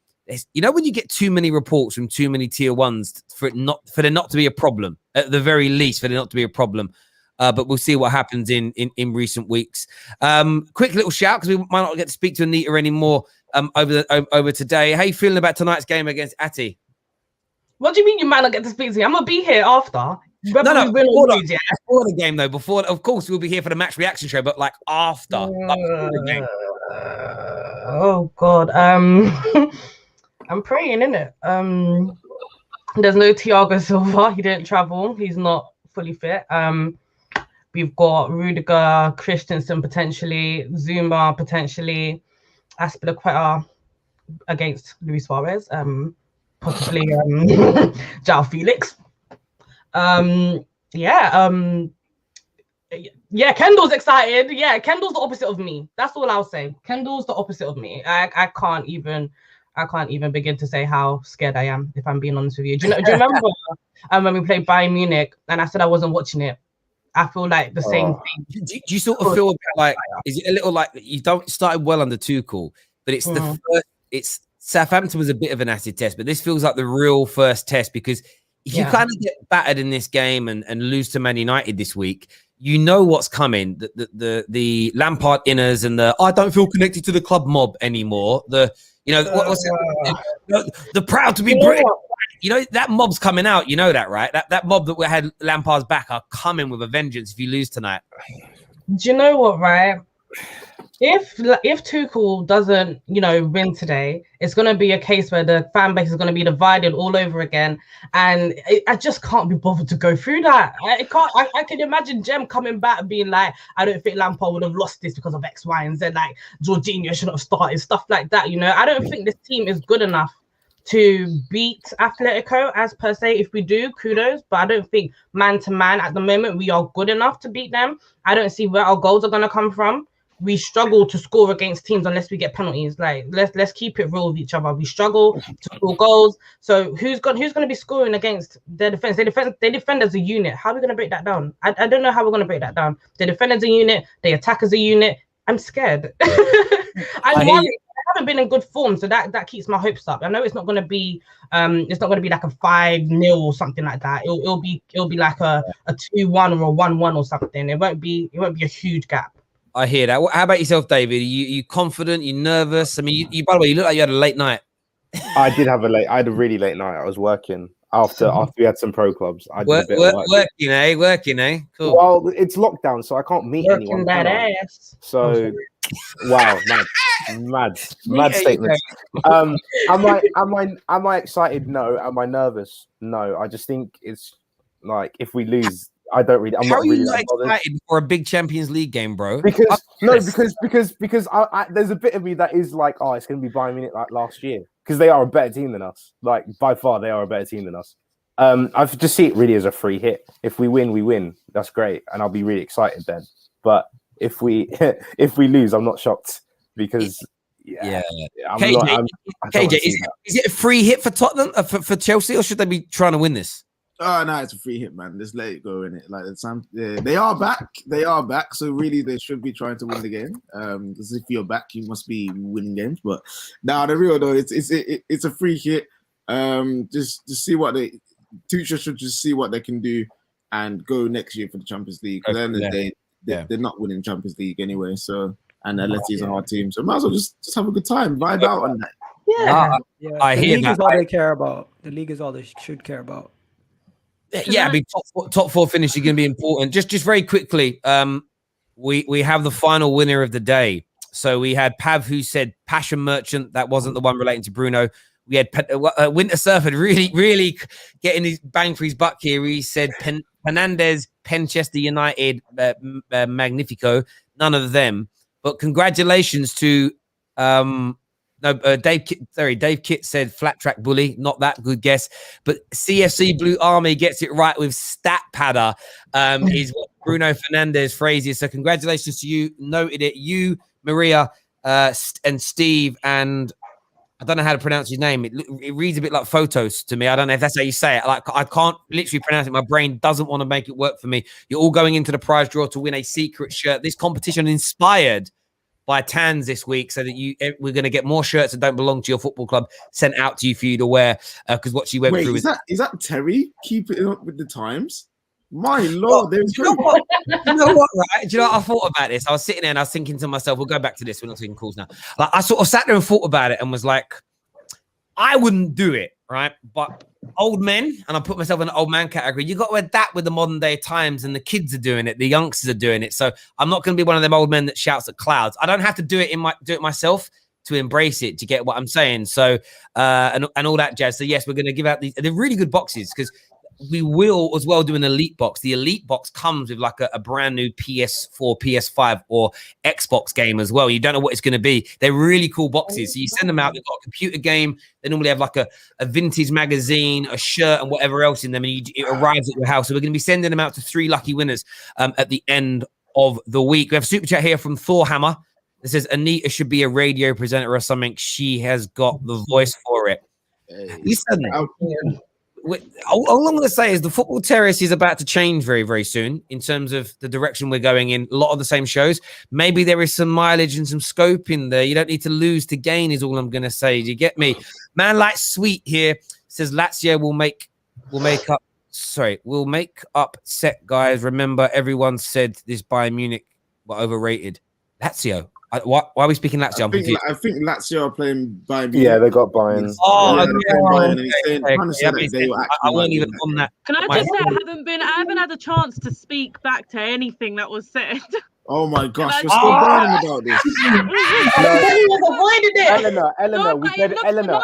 you know, when you get too many reports from too many tier ones for there not to be a problem, at the very least, for there not to be a problem. But we'll see what happens in recent weeks. Quick little shout, because we might not get to speak to Anita anymore over today. How you feeling about tonight's game against Ati? What do you mean you might not get to speak to me? I'm gonna be here after. No, before the game though. Before, of course, we'll be here for the match reaction show, but like after, like before the game. Oh God, I'm praying, innit? There's no Thiago Silva. He didn't travel. He's not fully fit. We've got Rudiger, Christensen potentially, Zuma potentially, Aspilicueta against Luis Suarez, possibly João Felix. Yeah, Kendall's excited. Yeah, Kendall's the opposite of me. That's all I'll say. Kendall's the opposite of me. I can't even begin to say how scared I am, if I'm being honest with you. Do you remember when we played Bayern Munich and I said I wasn't watching it? I feel like the same thing. Do you sort of feel like, is it a little like you don't started well under Tuchel, but it's the first, it's Southampton was a bit of an acid test, but this feels like the real first test, because if you kind of get battered in this game and lose to Man United this week, you know what's coming. The Lampard inners and the I don't feel connected to the club mob anymore. The proud to be British. You know, that mob's coming out. You know that, right? That mob that we had Lampard's back are coming with a vengeance if you lose tonight. Do you know what, right? If Tuchel doesn't, win today, it's going to be a case where the fan base is going to be divided all over again. And I just can't be bothered to go through that. I can imagine Jem coming back and being like, I don't think Lampard would have lost this because of X, Y, and Z. Like, Jorginho shouldn't have started, stuff like that. I don't think this team is good enough to beat Atletico as per se. If we do, kudos, but I don't think man to man at the moment we are good enough to beat them. I don't see where our goals are going to come from. We struggle to score against teams unless we get penalties. Like, let's keep it real with each other. We struggle to score goals. So who's going to be scoring against their defense? They defend as a unit. How are we going to break that down? I don't know how we're going to break that down. They defend as a unit. They attack as a unit. I'm scared. I'm worried. I haven't been in good form, so that keeps my hopes up. I know it's not going to be like a 5-0 or something like that. It'll be like a 2-1 or a 1-1 or something. It won't be a huge gap. I hear that. How about yourself, David? Are you confident? You nervous? I mean, you by the way, you look like you had a late night. I had a really late night. I was working. after we had some pro clubs. I did a bit of work. Working, eh? Cool. Well, it's lockdown, so I can't meet anyone. Working that ass. So, wow, mad statements. Am I excited? No. Am I nervous? No. I just think it's like if we lose, I'm not really excited for a big Champions League game, bro? Because there's a bit of me that is like, oh, it's going to be Bayern Munich like last year because they are a better team than us. Like by far, they are a better team than us. I just see it really as a free hit. If we win, we win. That's great, and I'll be really excited then. But if we lose, I'm not shocked because KJ, is it a free hit for Tottenham for Chelsea, or should they be trying to win this? Oh no, it's a free hit, man. Just let it go in it. Like they are back. They are back. So really, they should be trying to win the game. Because if you're back, you must be winning games. But now the real though, it's a free hit. Just to see what Tuchel should just see what they can do and go next year for the Champions League. Because at the end of the day, they're not winning Champions League anyway. So Letty's a hard team. So might as well just have a good time, vibe out on that. Yeah, I hear league that. Is all they care about. The league is all they should care about. Yeah, I mean, top four finish is going to be important. Just very quickly, we have the final winner of the day. So we had Pav who said Passion Merchant. That wasn't the one relating to Bruno. We had Winter Surfer really getting his bang for his buck here. He said Fernandez, Penchester United, Magnifico. None of them. But congratulations to Dave Kitt said Flat Track Bully. Not that good guess. But CFC Blue Army gets it right with Stat Padder is what Bruno Fernandez phrase is. So congratulations to you. Noted it. You, Maria, and Steve, and I don't know how to pronounce his name. It reads a bit like photos to me. I don't know if that's how you say it. Like I can't literally pronounce it. My brain doesn't want to make it work for me. You're all going into the prize draw to win a secret shirt. This competition inspired by Tans this week, so that we're going to get more shirts that don't belong to your football club sent out to you for you to wear. Because what she went through is that Terry keeping up with the times? My lord, do you know what? You know what, right? Do you know what? I thought about this. I was sitting there and I was thinking to myself, we'll go back to this. We're not taking calls now. Like I sort of sat there and thought about it and was like, I wouldn't do it, right? But old men, and I put myself in the old man category, you got to adapt with the modern day times, and the kids are doing it, the youngsters are doing it. So I'm not going to be one of them old men that shouts at clouds. I don't have to do it myself to embrace it, to get what I'm saying. So and all that jazz. So yes, we're going to give out they're really good boxes, because we will as well do an elite box. The elite box comes with like a brand new PS4, PS5 or Xbox game as well. You don't know what it's going to be. They're really cool boxes. So you send them out. They've got a computer game. They normally have like a vintage magazine, a shirt, and whatever else in them. And it arrives at your house. So we're going to be sending them out to 3 lucky winners at the end of the week. We have a super chat here from Thorhammer. It says Anita should be a radio presenter or something. She has got the voice for it. Listen. All I'm going to say is the Football Terrace is about to change very, very soon in terms of the direction we're going in. A lot of the same shows. Maybe there is some mileage and some scope in there. You don't need to lose to gain is all I'm going to say. Do you get me? Man like Sweet here says Lazio will make up set, guys. Remember, everyone said this Bayern Munich were overrated. Lazio. Why are we speaking Lazio? I think Lazio are playing Bayern. Yeah, they got Bayern. Oh, I won't even on that. Can I just say I haven't had a chance to speak back to anything that was said. Oh my gosh, you're still burning about this. Eleanor, we get it. Eleanor,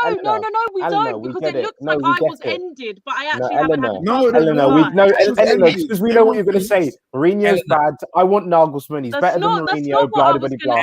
we don't, because it looks like I was ended, but I actually haven't had Eleanor, because we know what you're going to say. Mourinho's bad. I want Nagelsmann. He's better than Mourinho. Blah, blah, blah.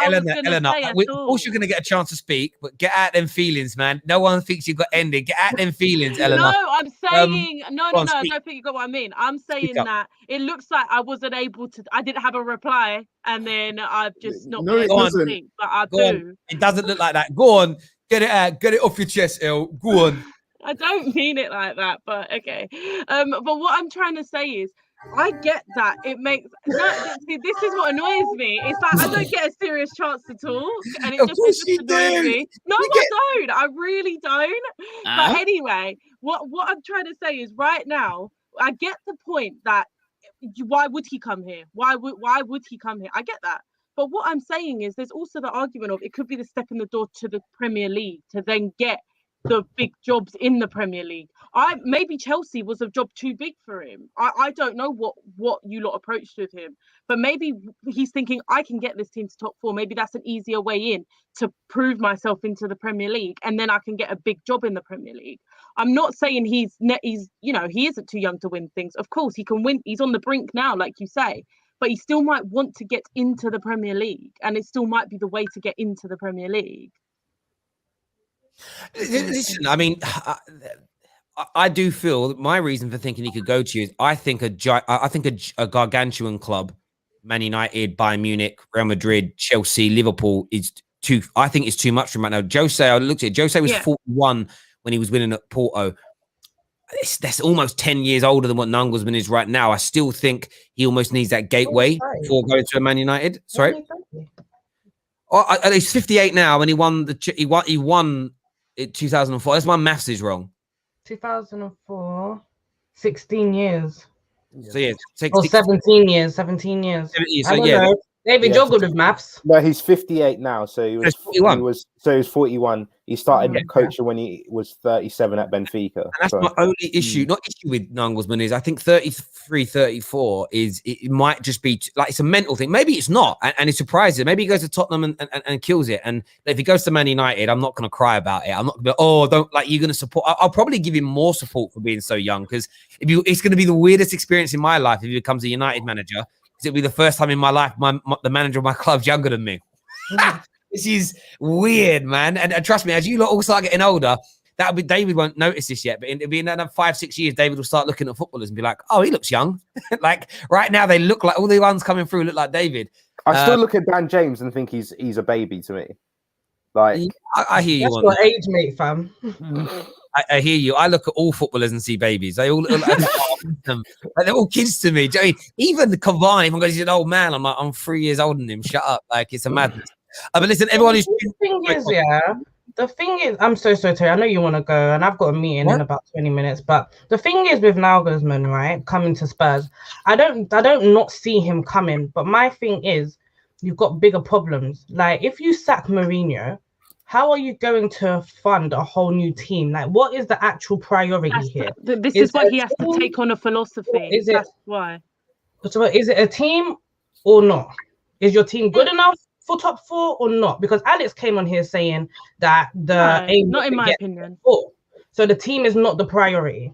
Eleanor, of course you're going to get a chance to speak, but get out them feelings, man. No one thinks you got ended. Get out them feelings, Eleanor. No, I'm saying, no, I don't think you got what I mean. I'm saying that it looks like I wasn't able to, I didn't have a reply, and then I've just not been able to think, but I do. It doesn't look like that. Go on, get it out, get it off your chest, El. Go on. I don't mean it like that, but okay. But what I'm trying to say is, I get that it makes see, this is what annoys me. It's like I don't get a serious chance to talk, and it just annoys me. No, I don't. I really don't. But anyway, what I'm trying to say is, right now, I get the point that why would he come here? Why would he come here? I get that. But what I'm saying is, there's also the argument of it could be the step in the door to the Premier League to then get the big jobs in the Premier League. Maybe Chelsea was a job too big for him. I don't know what you lot approached with him, but maybe he's thinking, I can get this team to top 4. Maybe that's an easier way in to prove myself into the Premier League, and then I can get a big job in the Premier League. I'm not saying he's you know, he isn't too young to win things. Of course, he can win. He's on the brink now, like you say, but he still might want to get into the Premier League, and it still might be the way to get into the Premier League. Listen, I mean, I do feel that my reason for thinking he could go to you is I think a gargantuan club, Man United, Bayern Munich, Real Madrid, Chelsea, Liverpool is too. I think it's too much for him right now. Jose, I looked at it. Jose was 41 when he was winning at Porto. That's almost 10 years older than what Nagelsmann is right now. I still think he almost needs that gateway before going to a Man United. Sorry, he's 58 now, and he won in 2004. That's my maths is wrong. 2004, 16 years. So yeah, 17 years. 17 years. I don't know. David, you're good with maths. No, he's 58 now, so he was 41. He was 41. He started coaching when he was 37 at Benfica. And that's my only issue. Not issue with Nagelsmann is I think 33, 34 is it might just be like it's a mental thing. Maybe it's not, and it surprises him. Maybe he goes to Tottenham and kills it. And if he goes to Man United, I'm not going to cry about it. I'm not going to don't like you're going to support. I'll probably give him more support for being so young because it's going to be the weirdest experience in my life if he becomes a United manager. It'll be the first time in my life the manager of my club's younger than me. This is weird, man. And trust me, as you lot all start getting older, David won't notice this yet, but it'll be in another 5-6 years, David will start looking at footballers and be like, oh, he looks young. Like right now, they look like all the ones coming through look like David. I still look at Dan James and think he's a baby to me. Like I hear you. That's your age mate, fam. I hear you. I look at all footballers and see babies. They all look like they're all kids to me. Even the Cavani, I'm going, he's an old man. I'm like, I'm 3 years older than him. Shut up. Like, it's a madness. But listen, everyone who's... The thing is, I'm so sorry. I know you want to go, and I've got a meeting in about 20 minutes. But the thing is with Nagelsmann, right, coming to Spurs, I don't not see him coming. But my thing is, you've got bigger problems. Like, if you sack Mourinho, how are you going to fund a whole new team? Like, what is the actual priority here? This is why he has to take on a philosophy. That's why. So is it a team or not? Is your team good enough for top 4 or not? Because Alex came on here saying that aim not in my opinion. 4. So the team is not the priority.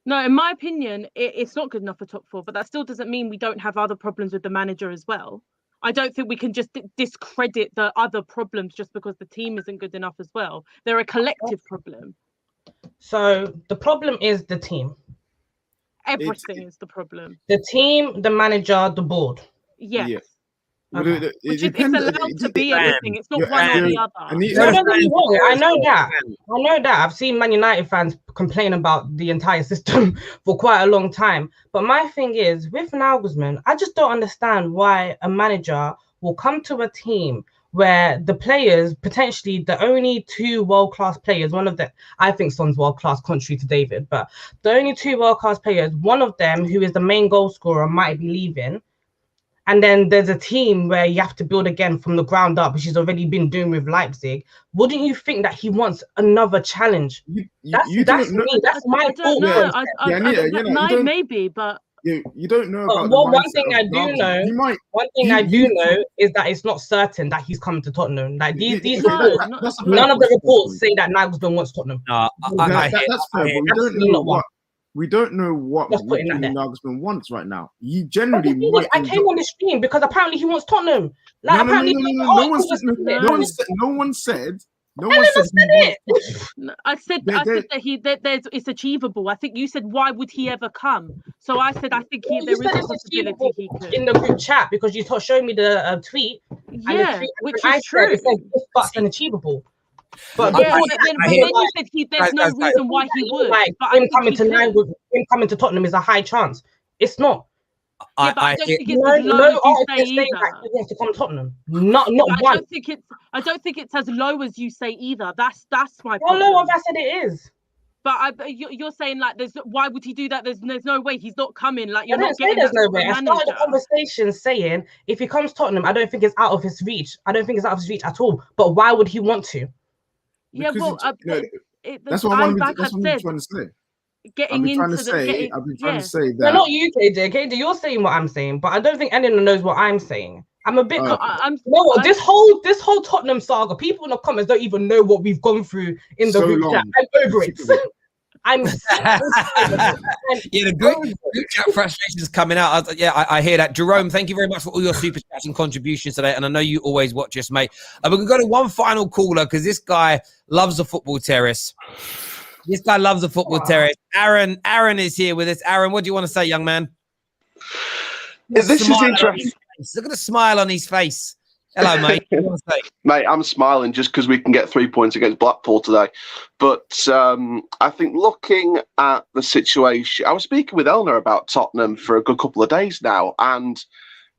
No, in my opinion, it's not good enough for top 4, but that still doesn't mean we don't have other problems with the manager as well. I don't think we can just discredit the other problems just because the team isn't good enough as well. They're a collective problem. So the problem is the team. Everything is the problem. The team, the manager, the board. Yes. Yeah. Okay. It's allowed to be everything. It's not one or the other. I know that. I know that. I've seen Man United fans complain about the entire system for quite a long time. But my thing is, with Nagelsmann, I just don't understand why a manager will come to a team where the players, potentially the only 2 world-class players, one of them, I think Son's world-class, contrary to David, but the only 2 world-class players, one of them, who is the main goal scorer, might be leaving. And then there's a team where you have to build again from the ground up, which he's already been doing with Leipzig. Wouldn't you think that he wants another challenge? That's me. That's my thought. Maybe, but you don't know about one thing I do know. One thing I do know is that it's not certain that he's coming to Tottenham. Like these reports, none of the reports say that Nagelsmann wants Tottenham. That's fair, but we don't know what Nagelsmann wants right now. He generally I came on the stream because apparently he wants Tottenham. Like no one said it. I said that it's achievable. I think you said, why would he ever come? So I said, I think there is a possibility he could. In the group chat, because you showed me the tweet. Yeah, which is true. It said it's unachievable. But then you said there's no reason why he would. Like, but him coming to Tottenham is a high chance. It's not. Yeah, but I don't think it's as low as you say either. He wants to come to Tottenham. Not one. I don't think it's as low as you say either. That's my problem. Well, no, I said it is. But you're saying like why would he do that? There's no way he's not coming. Like you're not getting there's no way. I started the conversation saying if he comes to Tottenham, I don't think it's out of his reach. I don't think it's out of his reach at all. But why would he want to? Yeah, well, That's what I'm like I've said, trying to say. getting into I've been trying to say No, that. not you, KJ. KJ, you're saying what I'm saying, but I don't think anyone knows what I'm saying. I'm a bit. No, you know what? This whole Tottenham saga, people in the comments don't even know what we've gone through in the group chat. I'm over it. I'm yeah, the group chat frustration is coming out. I hear that. Jerome, thank you very much for all your super chats and contributions today. And I know you always watch us, mate. We're going to go to one final caller because this guy loves the football terrace. This guy loves the football terrace. Aaron is here with us. Aaron, what do you want to say, young man? This is interesting. Look at the smile on his face. Hello, mate. What do you want to say? Mate, I'm smiling just because we can get 3 points against Blackpool today. But I think looking at the situation, I was speaking with Eleanor about Tottenham for a good couple of days now, and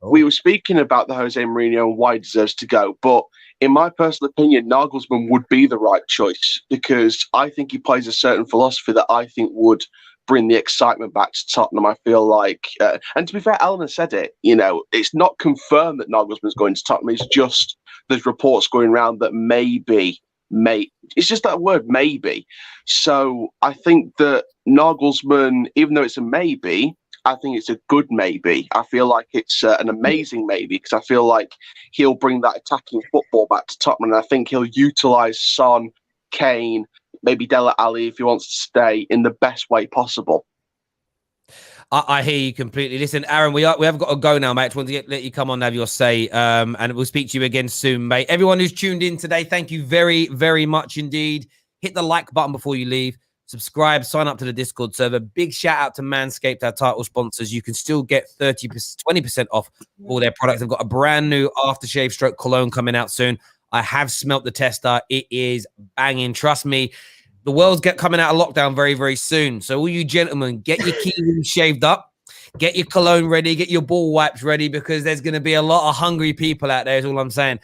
we were speaking about the Jose Mourinho and why he deserves to go. But in my personal opinion, Nagelsmann would be the right choice because I think he plays a certain philosophy that I think would bring the excitement back to Tottenham. I feel like, and to be fair, Eleanor said it, you know, it's not confirmed that Nagelsmann's going to Tottenham. It's just there's reports going around that maybe, it's just that word maybe. So I think that Nagelsmann, even though it's a maybe, I think it's a good maybe. I feel like it's an amazing maybe because I feel like he'll bring that attacking football back to Tottenham. And I think he'll utilise Son, Kane, maybe Dele Alli if he wants to stay in the best way possible. I hear you completely. Listen, Aaron, we have got to go now, mate. I just want to let you come on and have your say, and we'll speak to you again soon, mate. Everyone who's tuned in today, thank you very, very much indeed. Hit the like button before you leave. Subscribe, sign up to the Discord server. Big shout out to Manscaped, our title sponsors. You can still get 20% off all their products. They've got a brand new aftershave stroke cologne coming out soon. I have smelt the tester. It is banging. Trust me. The world's coming out of lockdown very, very soon. So all you gentlemen, get your keyring shaved up, get your cologne ready, get your ball wipes ready, because there's going to be a lot of hungry people out there is all I'm saying.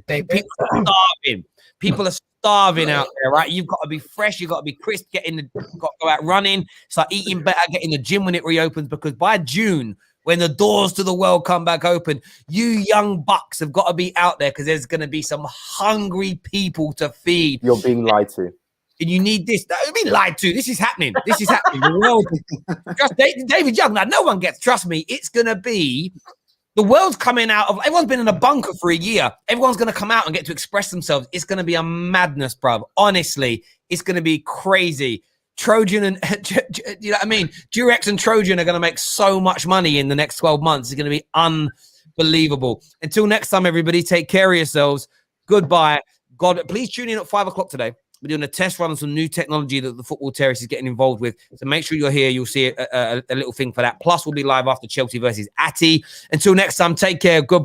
People are starving. People are starving out there, right? You've got to be fresh. You've got to be crisp. Got to go out running, start eating better, get in the gym when it reopens, because by June, when the doors to the world come back open, you young bucks have got to be out there because there's going to be some hungry people to feed. You're being lied to. And you need this. I've been lied to. This is happening. This is happening. The world, trust David Young. Now, no one gets. Trust me. It's gonna be the world's coming out of. Everyone's been in a bunker for a year. Everyone's gonna come out and get to express themselves. It's gonna be a madness, bruv. Honestly, it's gonna be crazy. Trojan and you know what I mean. Durex and Trojan are gonna make so much money in the next 12 months. It's gonna be unbelievable. Until next time, everybody, take care of yourselves. Goodbye. God, please tune in at 5 o'clock today. We're doing a test run on some new technology that the Football Terrace is getting involved with. So make sure you're here. You'll see a little thing for that. Plus, we'll be live after Chelsea versus Atti. Until next time, take care. Goodbye.